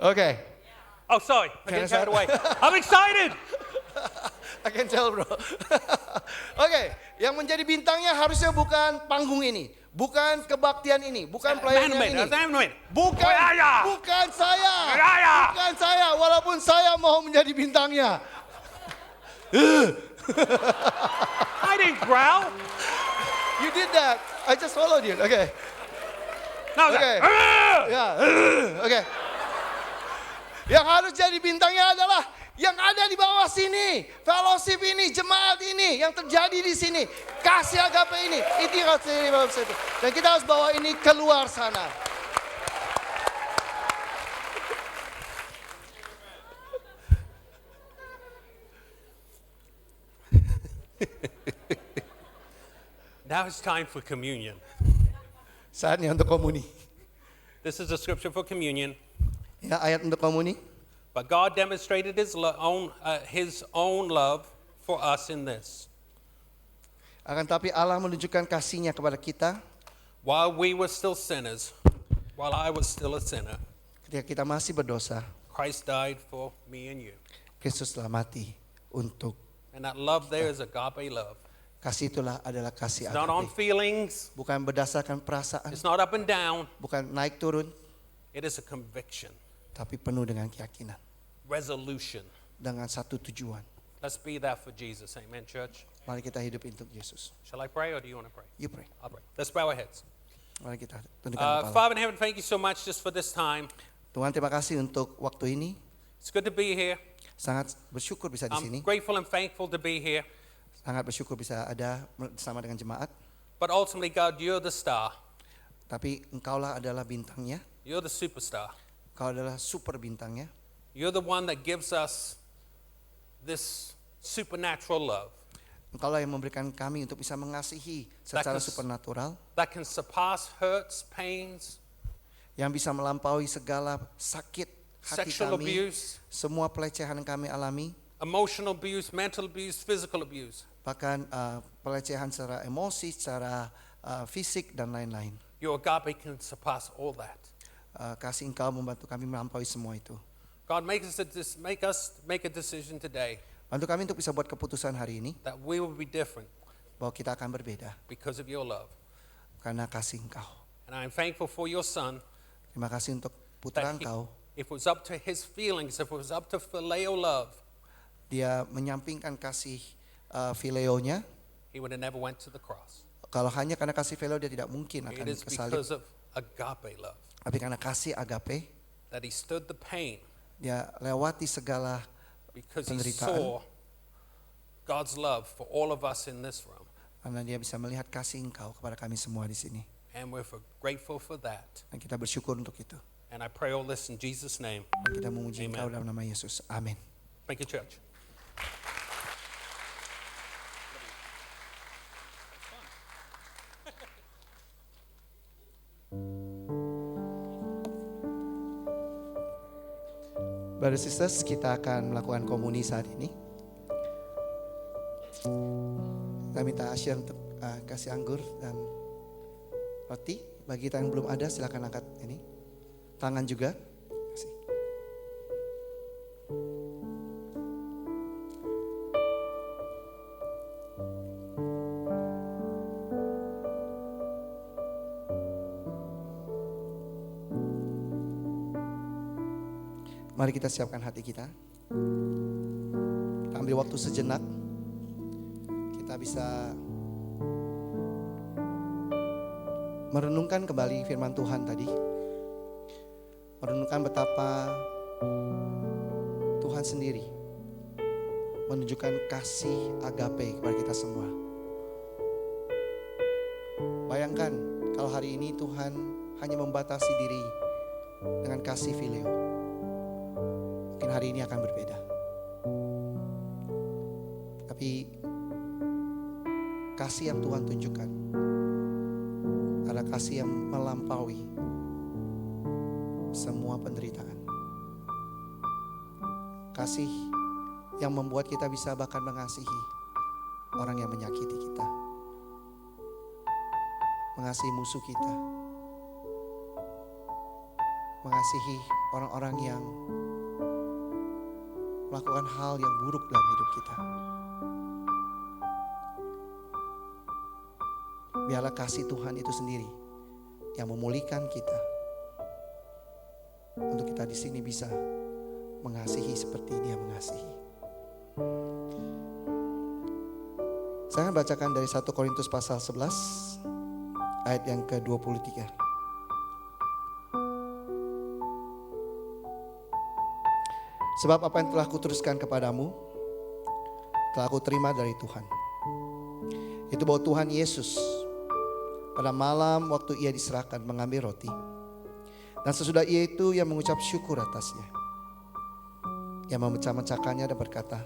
Okay, Oh, sorry. I Can I get carried start? away. I'm excited. I can tell, bro. Oke, yang menjadi bintangnya harusnya bukan panggung ini, bukan kebaktian ini, bukan pelayanan ini. Bukan, bukan saya, bukan saya. Walaupun saya mau menjadi bintangnya. I didn't growl. You did that. I just followed you. Okay. No, Okay. Ya. Oke. Yang harus jadi bintangnya adalah yang ada di bawah sini, fellowship ini, jemaat ini, yang terjadi di sini, kasih agape ini, itu yang harus jadi bawah situ. Dan kita harus bawa ini keluar sana. Now it's time for communion. Saatnya untuk komuni. This is a scripture for communion. Ya, ayat untuk komuni. But God demonstrated his own love for us in this. Akan tapi Allah menunjukkan kasih-Nya kepada kita While we were still sinners, while I was still a sinner, ketika kita masih berdosa. Christ died for me and you. Kristus telah mati untuk And that love there is agape love. kasih, itulah adalah kasih It's not on agape. feelings. Bukan berdasarkan perasaan, It's not up and down. bukan naik turun, It is a conviction, tapi penuh dengan keyakinan, resolution. dengan satu tujuan. Let's be that for Jesus. Amen, church. Mari kita hidup untuk Yesus. Shall I pray or do you want to pray? You pray. I'll pray. Let's bow our heads. Mari kita tundukkan kepala. Father in heaven, thank you so much just for this time. Tuhan, terima kasih untuk waktu ini. It's good to be here. Sangat bersyukur bisa di sini. I'm grateful and thankful to be here. Sangat bersyukur bisa ada bersama dengan jemaat. But ultimately, God, you're the star. Tapi engkaulah adalah bintangnya. You're the superstar. Engkau adalah super bintangnya. You're the one that gives us this supernatural love Engkaulah yang memberikan kami untuk bisa mengasihi secara That is- supernatural. that can surpass hurts, pains, Yang bisa melampaui segala sakit hati sexual kami. abuse, Semua pelecehan yang kami alami. emotional abuse, mental abuse, physical abuse. Bahkan pelecehan secara emosi, secara fisik dan lain-lain. Your agape can surpass all that. Kasih engkau membantu kami melampaui semua itu. God, make us make a decision today Bantu kami untuk bisa buat keputusan hari ini. that we will be different Bahwa kita akan berbeda. because of your love. Karena kasih engkau. And I am thankful for your son Terima kasih untuk putra that engkau. if it was up to his feelings, if it was up to phileo love, Dia menyampingkan kasih fileonya. he would have never went to the cross. Kalau hanya karena kasih fileo dia tidak mungkin akan It is kesalib. because of agape love Tapi karena kasih agape, that he stood the pain dia lewati segala because he penderitaan. saw God's love for all of us in this room. Karena dia bisa melihat kasih engkau kepada kami semua di sini. And we're grateful for that. Dan kita bersyukur untuk itu. And I pray all this in Jesus' name. Dan kita memuji Amen. engkau dalam nama Yesus. Amin. Thank you, church. Brothers sisters, kita akan melakukan komuni saat ini. Kita minta Asyir untuk kasih anggur dan roti. Bagi kita yang belum ada, silakan angkat ini. Tangan juga. Kasih. Mari kita siapkan hati kita. Kita ambil waktu sejenak. Kita bisa merenungkan kembali firman Tuhan tadi. Merenungkan betapa Tuhan sendiri menunjukkan kasih agape kepada kita semua. Bayangkan kalau hari ini Tuhan hanya membatasi diri dengan kasih fileo. Mungkin hari ini akan berbeda. Tapi kasih yang Tuhan tunjukkan adalah kasih yang melampaui semua penderitaan. Kasih yang membuat kita bisa bahkan mengasihi orang yang menyakiti kita. Mengasihi musuh kita. Mengasihi orang-orang yang melakukan hal yang buruk dalam hidup kita. Biarlah kasih Tuhan itu sendiri yang memulihkan kita untuk kita di sini bisa mengasihi seperti Dia mengasihi. Saya akan bacakan dari 1 Korintus pasal 11 ayat yang ke-23. Sebab apa yang telah kuteruskan kepadamu telah aku terima dari Tuhan. Itu bahwa Tuhan Yesus pada malam waktu ia diserahkan mengambil roti. Dan sesudah ia itu ia mengucap syukur atasnya. Ia memecah-mecahkannya dan berkata,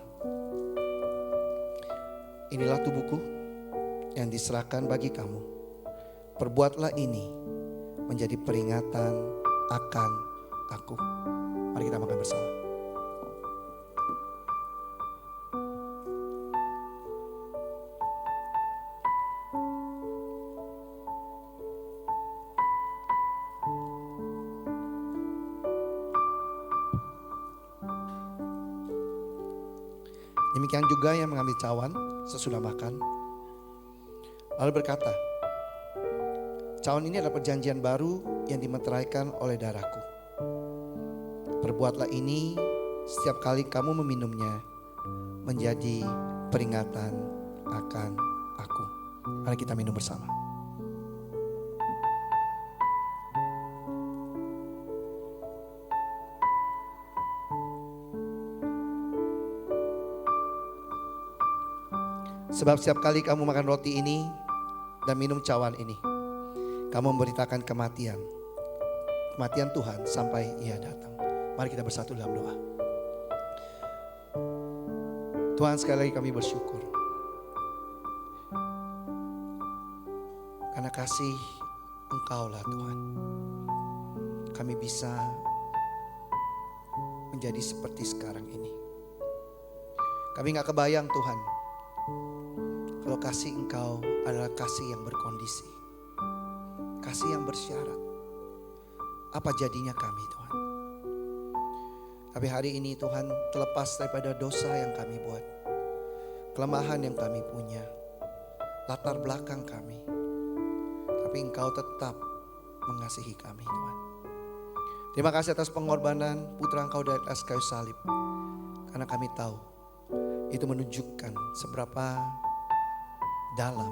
inilah tubuhku yang diserahkan bagi kamu. Perbuatlah ini menjadi peringatan akan aku. Mari kita makan bersama. Demikian juga yang mengambil cawan sesudah makan. Lalu berkata, cawan ini adalah perjanjian baru yang dimeteraikan oleh darahku. Perbuatlah ini setiap kali kamu meminumnya menjadi peringatan akan aku. Mari kita minum bersama. Sebab setiap kali kamu makan roti ini dan minum cawan ini, Kamu memberitakan kematian Tuhan sampai Ia datang. Mari kita bersatu dalam doa. Tuhan, sekali lagi kami bersyukur karena kasih Engkau-lah Tuhan, kami bisa menjadi seperti sekarang ini. Kami gak kebayang Tuhan, kalau kasih Engkau adalah kasih yang berkondisi, kasih yang bersyarat. Apa jadinya kami Tuhan? Tapi hari ini Tuhan, terlepas daripada dosa yang kami buat, kelemahan yang kami punya, latar belakang kami, tapi Engkau tetap mengasihi kami Tuhan. Terima kasih atas pengorbanan putra Engkau dari atas kayu salib. Karena kami tahu itu menunjukkan seberapa dalam,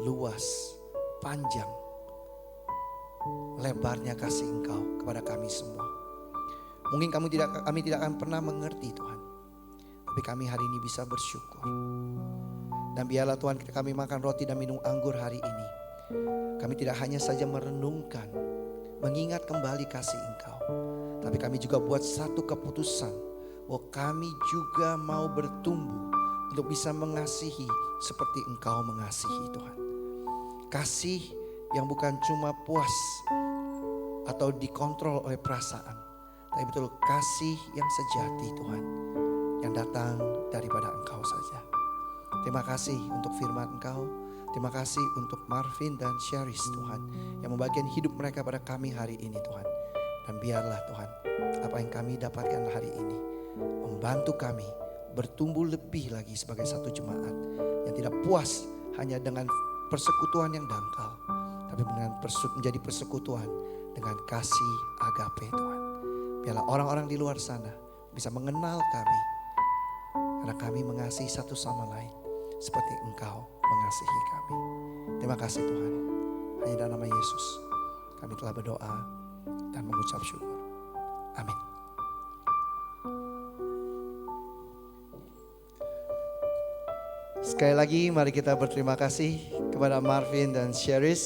luas, panjang, lebarnya kasih Engkau kepada kami semua. Mungkin kami tidak akan pernah mengerti Tuhan, tapi kami hari ini bisa bersyukur. Dan biarlah Tuhan, ketika kami makan roti dan minum anggur hari ini, kami tidak hanya saja merenungkan, mengingat kembali kasih Engkau, tapi kami juga buat satu keputusan bahwa kami juga mau bertumbuh untuk bisa mengasihi seperti Engkau mengasihi Tuhan. Kasih yang bukan cuma puas atau dikontrol oleh perasaan, tapi betul kasih yang sejati Tuhan, yang datang daripada Engkau saja. Terima kasih untuk firman Engkau. Terima kasih untuk Marvin dan Charis Tuhan, yang membagikan hidup mereka pada kami hari ini Tuhan. Dan biarlah Tuhan, apa yang kami dapatkan hari ini membantu kami bertumbuh lebih lagi sebagai satu jemaat yang tidak puas hanya dengan persekutuan yang dangkal, tapi menjadi persekutuan dengan kasih agape Tuhan. Biarlah orang-orang di luar sana bisa mengenal kami, karena kami mengasihi satu sama lain seperti Engkau mengasihi kami. Terima kasih Tuhan. Hanya dalam nama Yesus kami telah berdoa dan mengucap syukur. Amin. Sekali lagi mari kita berterima kasih kepada Marvin dan Charis.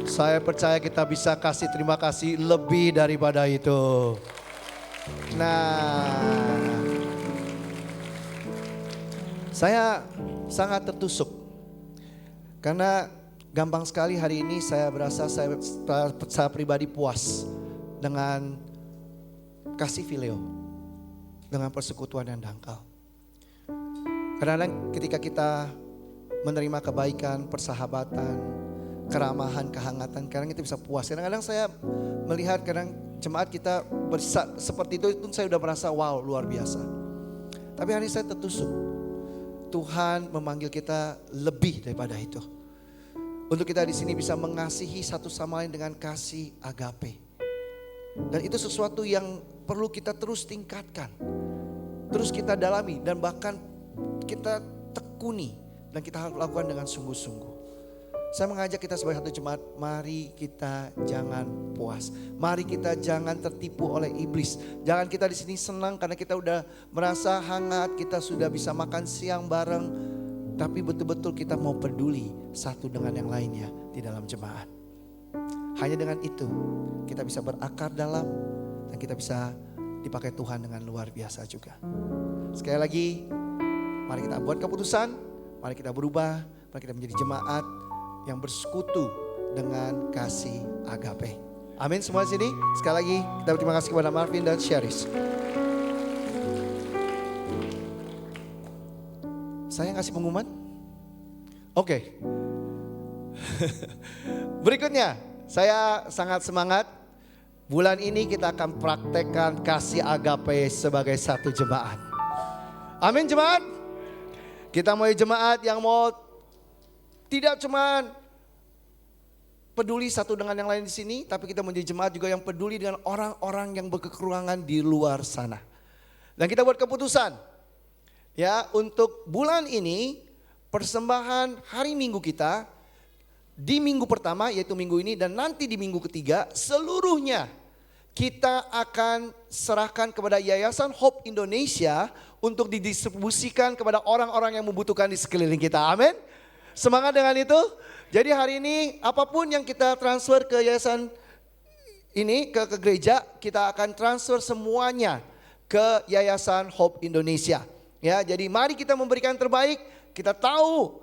Saya percaya kita bisa kasih terima kasih lebih daripada itu. Nah, saya sangat tertusuk karena gampang sekali hari ini saya berasa saya pribadi puas dengan kasih fileo, dengan persekutuan yang dangkal. Kadang-kadang ketika kita menerima kebaikan, persahabatan, keramahan, kehangatan, kadang kita bisa puas. Kadang-kadang saya melihat jemaat kita seperti itu saya udah merasa wow, luar biasa. Tapi hari ini saya tertusuk. Tuhan memanggil kita lebih daripada itu. Untuk kita di sini bisa mengasihi satu sama lain dengan kasih agape. Dan itu sesuatu yang perlu kita terus tingkatkan. Terus kita dalami dan bahkan kita tekuni. Dan kita harus lakukan dengan sungguh-sungguh. Saya mengajak kita sebagai satu jemaat, mari kita jangan puas. Mari kita jangan tertipu oleh iblis. Jangan kita di sini senang karena kita udah merasa hangat, kita sudah bisa makan siang bareng. Tapi betul-betul kita mau peduli satu dengan yang lainnya di dalam jemaat. Hanya dengan itu kita bisa berakar dalam dan kita bisa dipakai Tuhan dengan luar biasa juga. Sekali lagi, mari kita buat keputusan, mari kita berubah, mari kita menjadi jemaat yang bersekutu dengan kasih agape. Amin semua di sini. Sekali lagi kita berterima kasih kepada Marvin dan Charis. Saya ngasih pengumuman? Oke. Berikutnya, saya sangat semangat. Bulan ini kita akan praktekkan kasih agape sebagai satu jemaat. Amin jemaat. Kita mau jemaat yang mau tidak cuma peduli satu dengan yang lain di sini, tapi kita menjadi jemaat juga yang peduli dengan orang-orang yang berkekurangan di luar sana. Dan kita buat keputusan, ya, untuk bulan ini persembahan hari Minggu kita di minggu pertama yaitu minggu ini dan nanti di minggu ketiga seluruhnya kita akan serahkan kepada Yayasan Hope Indonesia untuk didistribusikan kepada orang-orang yang membutuhkan di sekeliling kita. Amin. Semangat dengan itu. Jadi hari ini apapun yang kita transfer ke yayasan ini, ke gereja, kita akan transfer semuanya ke Yayasan Hope Indonesia. Ya, jadi mari kita memberikan yang terbaik. Kita tahu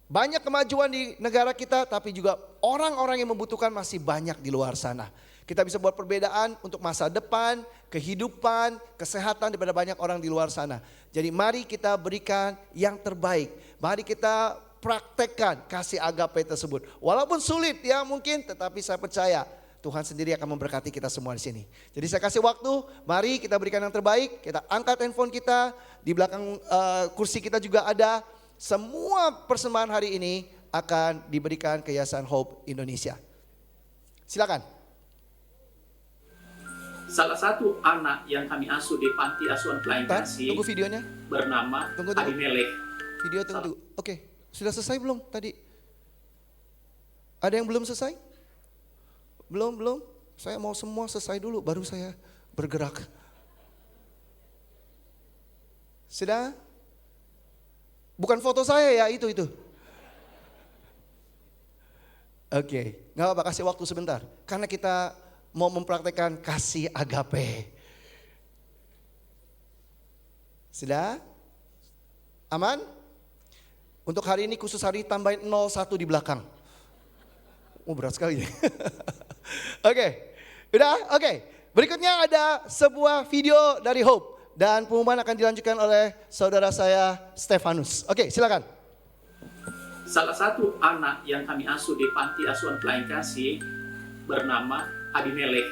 banyak kemajuan di negara kita, tapi juga orang-orang yang membutuhkan masih banyak di luar sana. Kita bisa buat perbedaan untuk masa depan, kehidupan, kesehatan daripada banyak orang di luar sana. Jadi mari kita berikan yang terbaik. Mari kita praktekkan kasih agape tersebut. Walaupun sulit ya mungkin, tetapi saya percaya Tuhan sendiri akan memberkati kita semua di sini. Jadi saya kasih waktu, mari kita berikan yang terbaik. Kita angkat handphone kita, di belakang kursi kita juga ada. Semua persembahan hari ini akan diberikan ke Yayasan Hope Indonesia. Silakan. Salah satu anak yang kami asuh di panti asuhan pelayan kasih Tunggu videonya. bernama Tunggu. Abimelek. Video tunggu. Oke, sudah selesai belum tadi? Ada yang belum selesai? Belum. Saya mau semua selesai dulu, baru saya bergerak. Sudah? Bukan foto saya ya, itu. Oke, nggak apa-apa, kasih waktu sebentar. Karena kita mau mempraktekkan kasih agape. Sudah? Aman? Untuk hari ini khusus hari tambahin 01 di belakang. Berat sekali ya. Oke, udah? Oke. Berikutnya ada sebuah video dari Hope. Dan pengumuman akan dilanjutkan oleh saudara saya Stefanus. Oke, silakan. Salah satu anak yang kami asuh di panti asuhan pelayan kasih bernama Abimelek.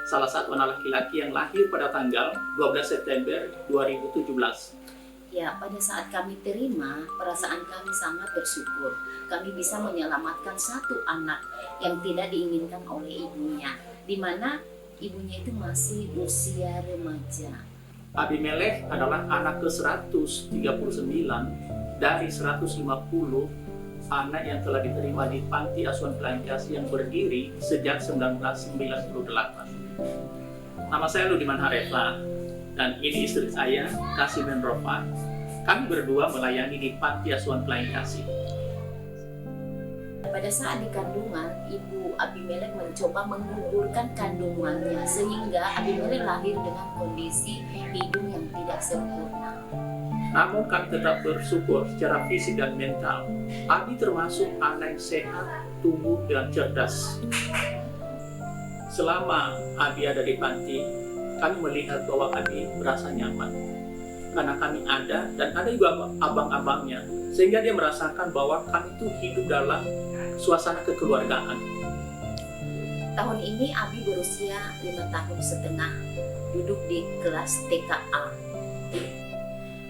Salah satu anak laki-laki yang lahir pada tanggal 12 September 2017. Ya, pada saat kami terima, perasaan kami sangat bersyukur. Kami bisa menyelamatkan satu anak yang tidak diinginkan oleh ibunya, di mana ibunya itu masih usia remaja. Abimelek adalah anak ke-139 dari 150 anak yang telah diterima di panti asuhan pelayan kasih yang berdiri sejak 1998. Nama saya Ludiman Harefa dan ini istri saya, Kasimin Rofa. Kami berdua melayani di panti asuhan pelayan kasih. Pada saat di kandungan, ibu Abimelek mencoba menggugurkan kandungannya sehingga Abimelek lahir dengan kondisi hidung yang tidak sempurna. Namun kami tetap bersyukur secara fisik dan mental. Abi termasuk anak yang sehat, tumbuh dengan cerdas. Selama Abi ada di panti, kami melihat bahwa Abi merasa nyaman. Karena kami ada dan ada juga abang-abangnya. Sehingga dia merasakan bahwa kami itu hidup dalam suasana kekeluargaan. Tahun ini Abi berusia 5 tahun setengah, duduk di kelas TKA.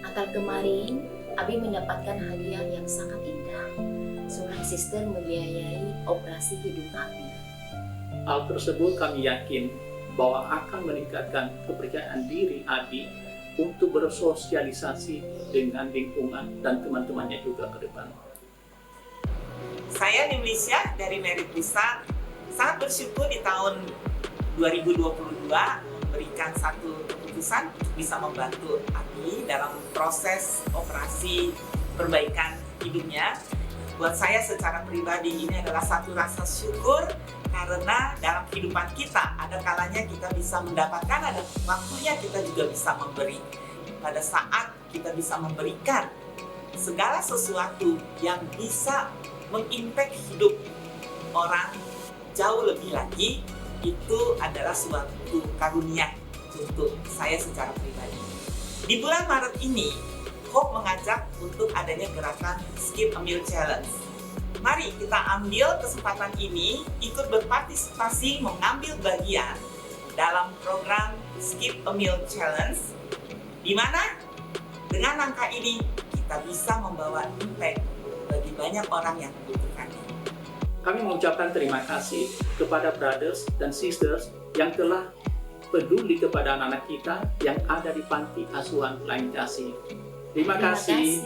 Natal kemarin, Abi mendapatkan hadiah yang sangat indah. Seorang suster membiayai operasi hidung Abi. Hal tersebut kami yakin bahwa akan meningkatkan kepercayaan diri Abi untuk bersosialisasi dengan lingkungan dan teman-temannya juga ke depan. Saya Nimlisya dari Merit Bisa sangat bersyukur di tahun 2022 memberikan satu keputusan untuk bisa membantu Abi dalam proses operasi perbaikan hidungnya. Buat saya secara pribadi ini adalah satu rasa syukur karena dalam kehidupan kita ada kalanya kita bisa mendapatkan, ada waktunya kita juga bisa memberi. Pada saat kita bisa memberikan segala sesuatu yang bisa mengimpact hidup orang jauh lebih lagi, itu adalah suatu karunia untuk saya secara pribadi. Di bulan Maret ini, Hope mengajak untuk adanya gerakan Skip a Meal Challenge. Mari kita ambil kesempatan ini, ikut berpartisipasi mengambil bagian dalam program Skip a Meal Challenge, di mana dengan angka ini kita bisa membawa impact bagi banyak orang yang membutuhkannya. Kami mengucapkan terima kasih kepada brothers dan sisters yang telah peduli kepada anak-anak kita yang ada di panti asuhan pelayan kasih. Terima kasih.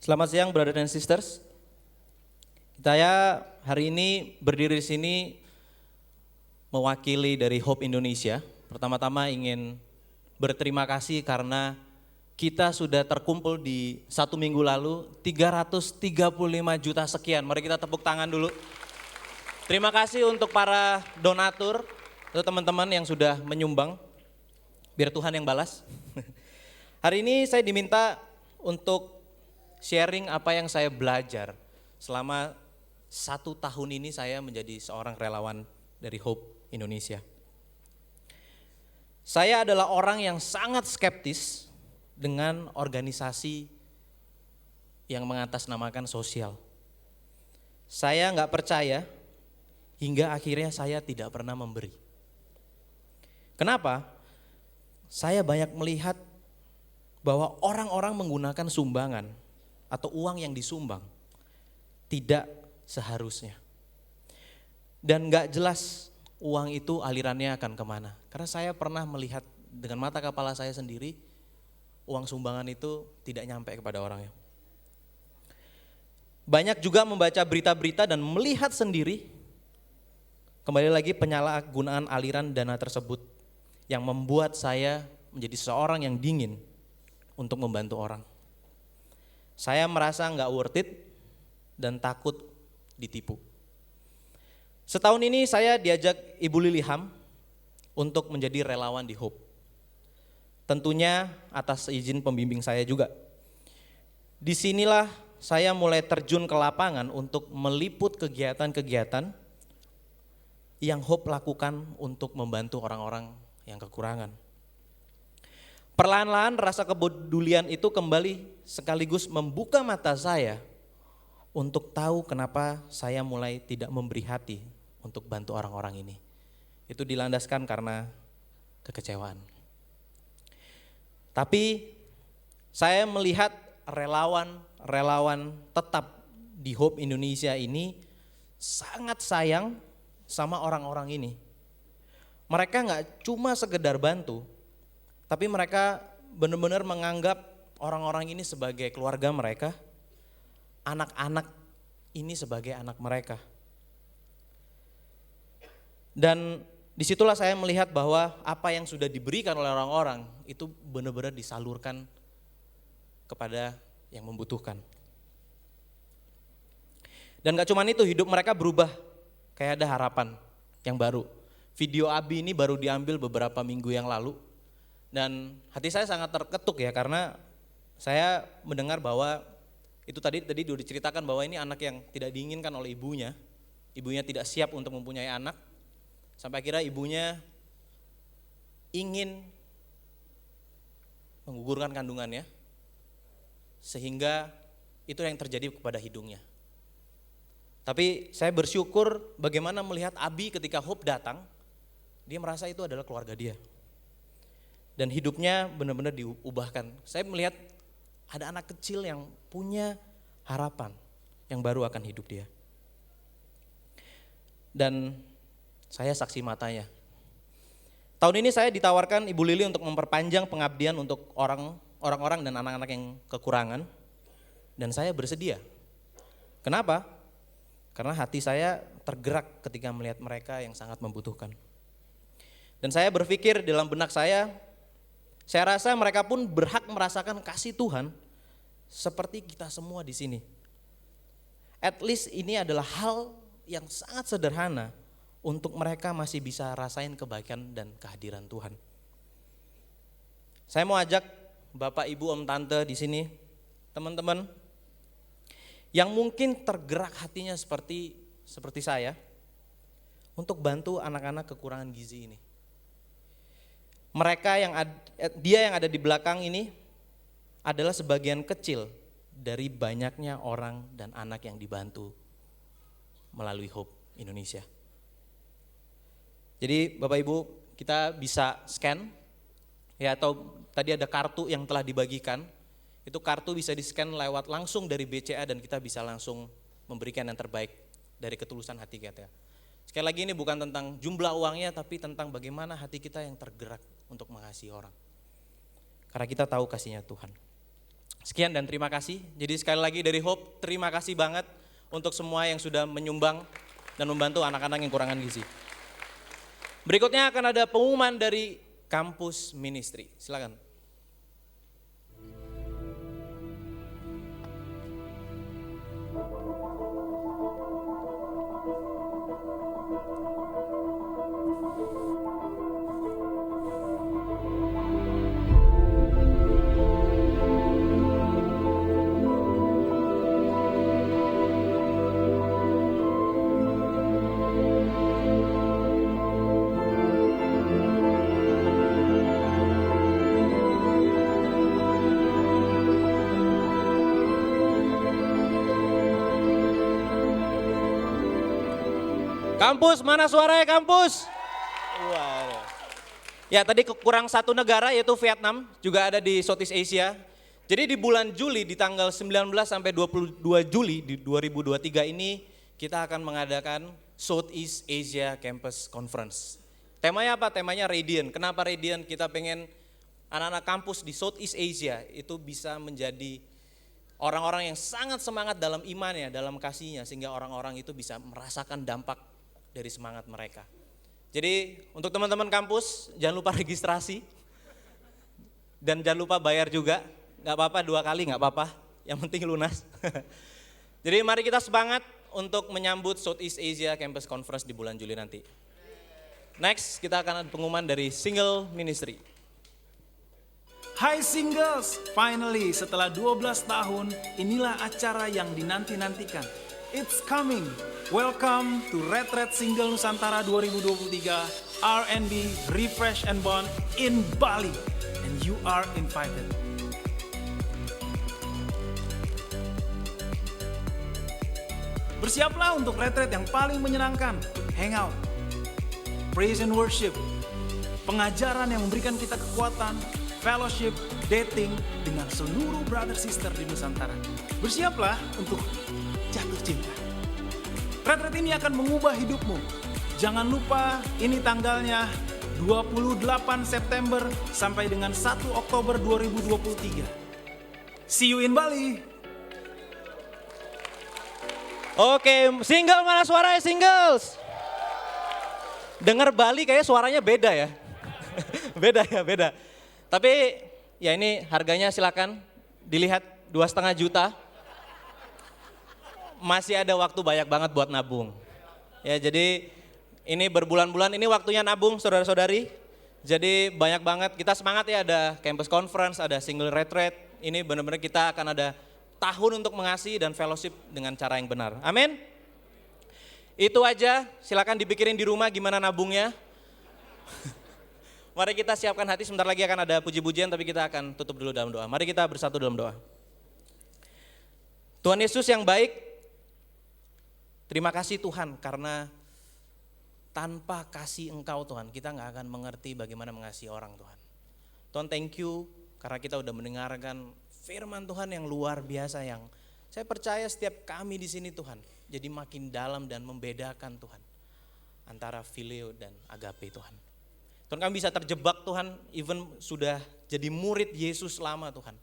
Selamat siang, brother dan sisters. Saya hari ini berdiri di sini mewakili dari Hope Indonesia. Pertama-tama ingin berterima kasih karena kita sudah terkumpul di 1 minggu lalu 335 juta sekian. Mari kita tepuk tangan dulu. Terima kasih untuk para donatur, untuk teman-teman yang sudah menyumbang. Biar Tuhan yang balas. Hari ini saya diminta untuk sharing apa yang saya belajar selama 1 tahun ini saya menjadi seorang relawan dari Hope Indonesia. Saya adalah orang yang sangat skeptis dengan organisasi yang mengatasnamakan sosial. Saya nggak percaya hingga akhirnya saya tidak pernah memberi. Kenapa? Saya banyak melihat bahwa orang-orang menggunakan sumbangan atau uang yang disumbang tidak seharusnya. Dan nggak jelas uang itu alirannya akan kemana. Karena saya pernah melihat dengan mata kepala saya sendiri, uang sumbangan itu tidak nyampe kepada orangnya. Banyak juga membaca berita-berita dan melihat sendiri, kembali lagi penyalahgunaan aliran dana tersebut yang membuat saya menjadi seorang yang dingin untuk membantu orang. Saya merasa nggak worth it dan takut ditipu. Setahun ini saya diajak Ibu Liliham untuk menjadi relawan di Hope. Tentunya atas izin pembimbing saya juga. Disinilah saya mulai terjun ke lapangan untuk meliput kegiatan-kegiatan yang Hope lakukan untuk membantu orang-orang yang kekurangan. Perlahan-lahan rasa kepedulian itu kembali sekaligus membuka mata saya untuk tahu kenapa saya mulai tidak memberi hati untuk bantu orang-orang ini. Itu dilandaskan karena kekecewaan. Tapi saya melihat relawan-relawan tetap di Hope Indonesia ini sangat sayang sama orang-orang ini. Mereka nggak cuma sekedar bantu, tapi mereka benar-benar menganggap orang-orang ini sebagai keluarga mereka, anak-anak ini sebagai anak mereka. Dan disitulah saya melihat bahwa apa yang sudah diberikan oleh orang-orang itu benar-benar disalurkan kepada yang membutuhkan. Dan gak cuma itu, hidup mereka berubah, kayak ada harapan yang baru. Video Abi ini baru diambil beberapa minggu yang lalu, dan hati saya sangat terketuk ya, karena saya mendengar bahwa itu tadi sudah diceritakan bahwa ini anak yang tidak diinginkan oleh ibunya tidak siap untuk mempunyai anak, sampai akhirnya ibunya ingin menggugurkan kandungannya, sehingga itu yang terjadi kepada hidungnya. Tapi saya bersyukur bagaimana melihat Abi ketika Hope datang, dia merasa itu adalah keluarga dia. Dan hidupnya benar-benar diubahkan. Saya melihat ada anak kecil yang punya harapan yang baru akan hidup dia. Dan saya saksi matanya. Tahun ini saya ditawarkan Ibu Lili untuk memperpanjang pengabdian untuk orang-orang dan anak-anak yang kekurangan. Dan saya bersedia. Kenapa? Karena hati saya tergerak ketika melihat mereka yang sangat membutuhkan. Dan saya berpikir dalam benak saya rasa mereka pun berhak merasakan kasih Tuhan seperti kita semua di sini. At least ini adalah hal yang sangat sederhana untuk mereka masih bisa rasain kebaikan dan kehadiran Tuhan. Saya mau ajak Bapak, Ibu, Om, Tante di sini, teman-teman yang mungkin tergerak hatinya seperti saya untuk bantu anak-anak kekurangan gizi ini. Mereka dia yang ada di belakang ini adalah sebagian kecil dari banyaknya orang dan anak yang dibantu melalui Hope Indonesia. Jadi Bapak Ibu, kita bisa scan ya, atau tadi ada kartu yang telah dibagikan. Itu kartu bisa di-scan lewat langsung dari BCA dan kita bisa langsung memberikan yang terbaik dari ketulusan hati kita. Sekali lagi ini bukan tentang jumlah uangnya, tapi tentang bagaimana hati kita yang tergerak untuk mengasihi orang. Karena kita tahu kasihnya Tuhan. Sekian dan terima kasih. Jadi sekali lagi dari Hope, terima kasih banget untuk semua yang sudah menyumbang dan membantu anak-anak yang kurangan gizi. Berikutnya akan ada pengumuman dari Kampus Ministry. Silakan. Kampus, mana suaranya kampus? Waduh. Ya tadi kurang satu negara yaitu Vietnam, juga ada di Southeast Asia. Jadi di bulan Juli, di tanggal 19 sampai 22 Juli di 2023 ini kita akan mengadakan Southeast Asia Campus Conference. Temanya apa? Temanya Radiant. Kenapa Radiant? Kita pengen anak-anak kampus di Southeast Asia itu bisa menjadi orang-orang yang sangat semangat dalam imannya, dalam kasihnya, sehingga orang-orang itu bisa merasakan dampak dari semangat mereka. Jadi untuk teman-teman kampus jangan lupa registrasi dan jangan lupa bayar juga. Gak apa-apa 2 kali gak apa-apa, yang penting lunas. Jadi mari kita semangat untuk menyambut Southeast Asia Campus Conference di bulan Juli nanti. Next kita akan ada pengumuman dari Single Ministry. Hai singles, finally setelah 12 tahun inilah acara yang dinanti-nantikan. It's coming. Welcome to Retreat Single Nusantara 2023 R&B Refresh and Bond in Bali, and you are invited. Bersiaplah untuk retreat yang paling menyenangkan, hangout, praise and worship, pengajaran yang memberikan kita kekuatan, fellowship, dating dengan seluruh brother sister di Nusantara. Bersiaplah untuk jatuh cinta. Retreat ini akan mengubah hidupmu. Jangan lupa ini tanggalnya 28 September sampai dengan 1 Oktober 2023. See you in Bali. Oke, single mana suaranya singles? Dengar Bali kayak suaranya beda ya. beda. Tapi ya ini harganya silakan dilihat 2,5 juta. Masih ada waktu banyak banget buat nabung. Ya jadi ini berbulan-bulan ini waktunya nabung saudara-saudari. Jadi banyak banget, kita semangat ya, ada campus conference, ada single retreat. Ini benar-benar kita akan ada tahun untuk mengasihi dan fellowship dengan cara yang benar. Amin. Itu aja, silakan dipikirin di rumah gimana nabungnya. Mari kita siapkan hati, sebentar lagi akan ada puji-pujian tapi kita akan tutup dulu dalam doa. Mari kita bersatu dalam doa. Tuhan Yesus yang baik, terima kasih Tuhan karena tanpa kasih Engkau Tuhan, kita gak akan mengerti bagaimana mengasihi orang Tuhan. Tuhan thank you karena kita udah mendengarkan firman Tuhan yang luar biasa yang saya percaya setiap kami di sini Tuhan jadi makin dalam dan membedakan Tuhan antara fileo dan agape Tuhan. Tuhan kami bisa terjebak Tuhan, even sudah jadi murid Yesus lama Tuhan.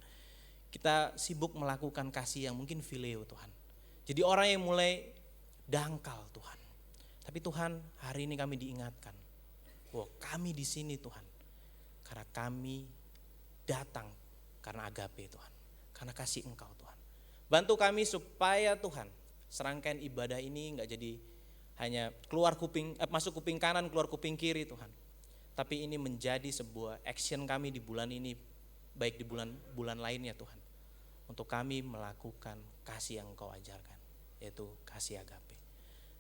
Kita sibuk melakukan kasih yang mungkin fileo Tuhan. Jadi orang yang mulai dangkal Tuhan. Tapi Tuhan hari ini kami diingatkan bahwa kami di sini Tuhan karena kami datang karena agape Tuhan, karena kasih Engkau Tuhan. Bantu kami supaya Tuhan serangkaian ibadah ini enggak jadi hanya keluar kuping, masuk kuping kanan keluar kuping kiri Tuhan. Tapi ini menjadi sebuah action kami di bulan ini, baik di bulan lainnya Tuhan. Untuk kami melakukan kasih yang Engkau ajarkan, yaitu kasih agape.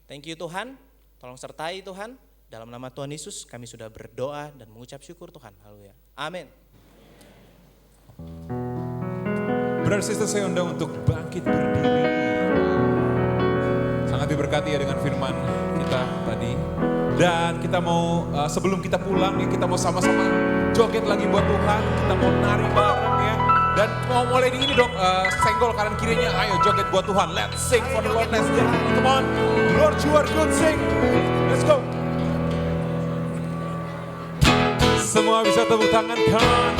Thank you Tuhan, tolong sertai Tuhan. Dalam nama Tuhan Yesus kami sudah berdoa dan mengucap syukur Tuhan. Haleluya. Amin. Brother sister saya undang untuk bangkit berdiri. Sangat diberkati ya dengan firman kita tadi. Dan kita mau sebelum kita pulang ya, kita mau sama-sama joget lagi buat Tuhan. Kita mau nari bareng ya. Dan mau mulai di ini dong, senggol kanan kirinya, ayo joget buat Tuhan. Let's sing for the Lord, let's sing. Come on, Lord you are good, sing. Let's go. Semua bisa tepuk tangan kan.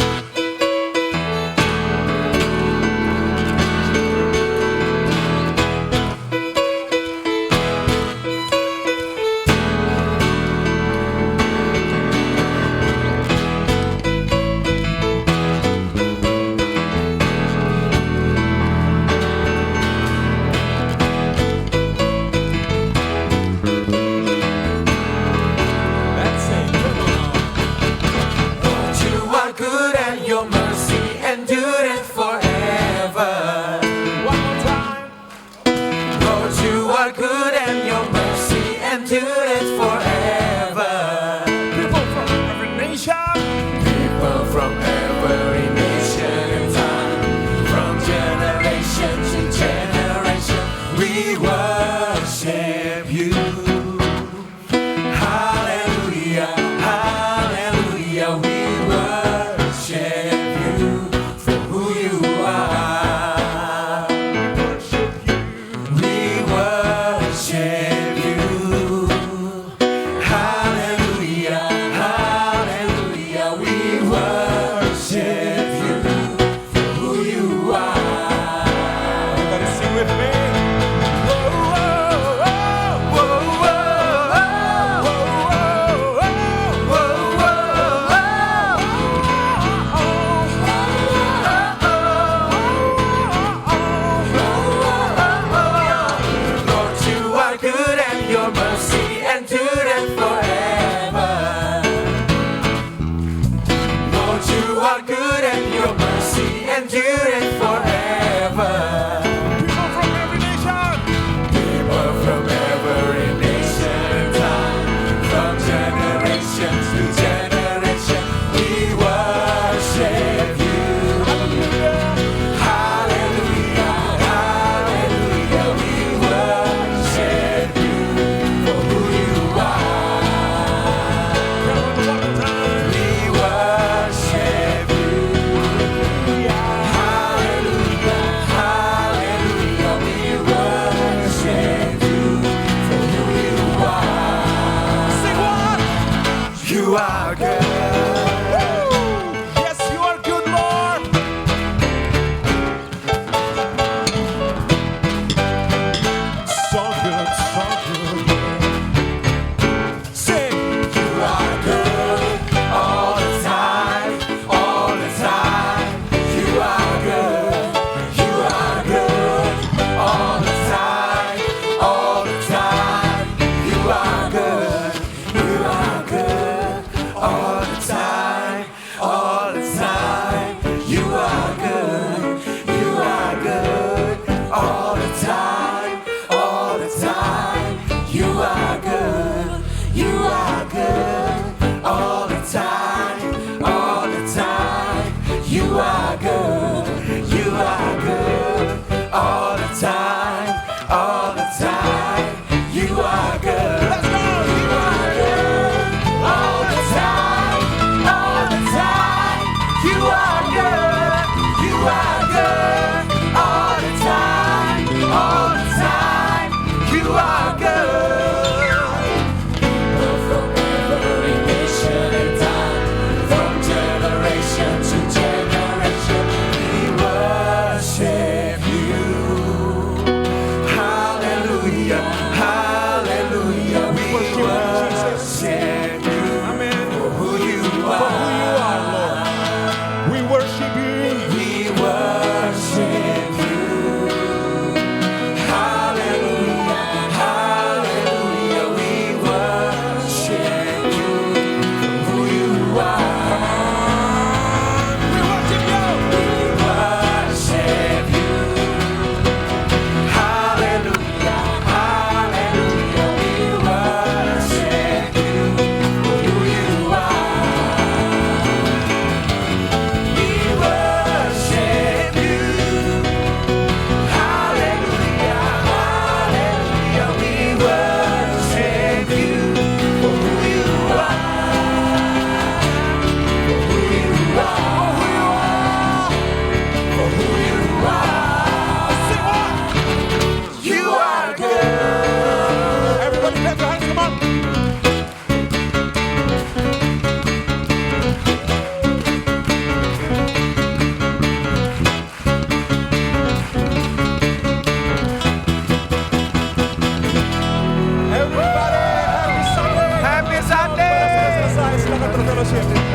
Silakan berfellowship.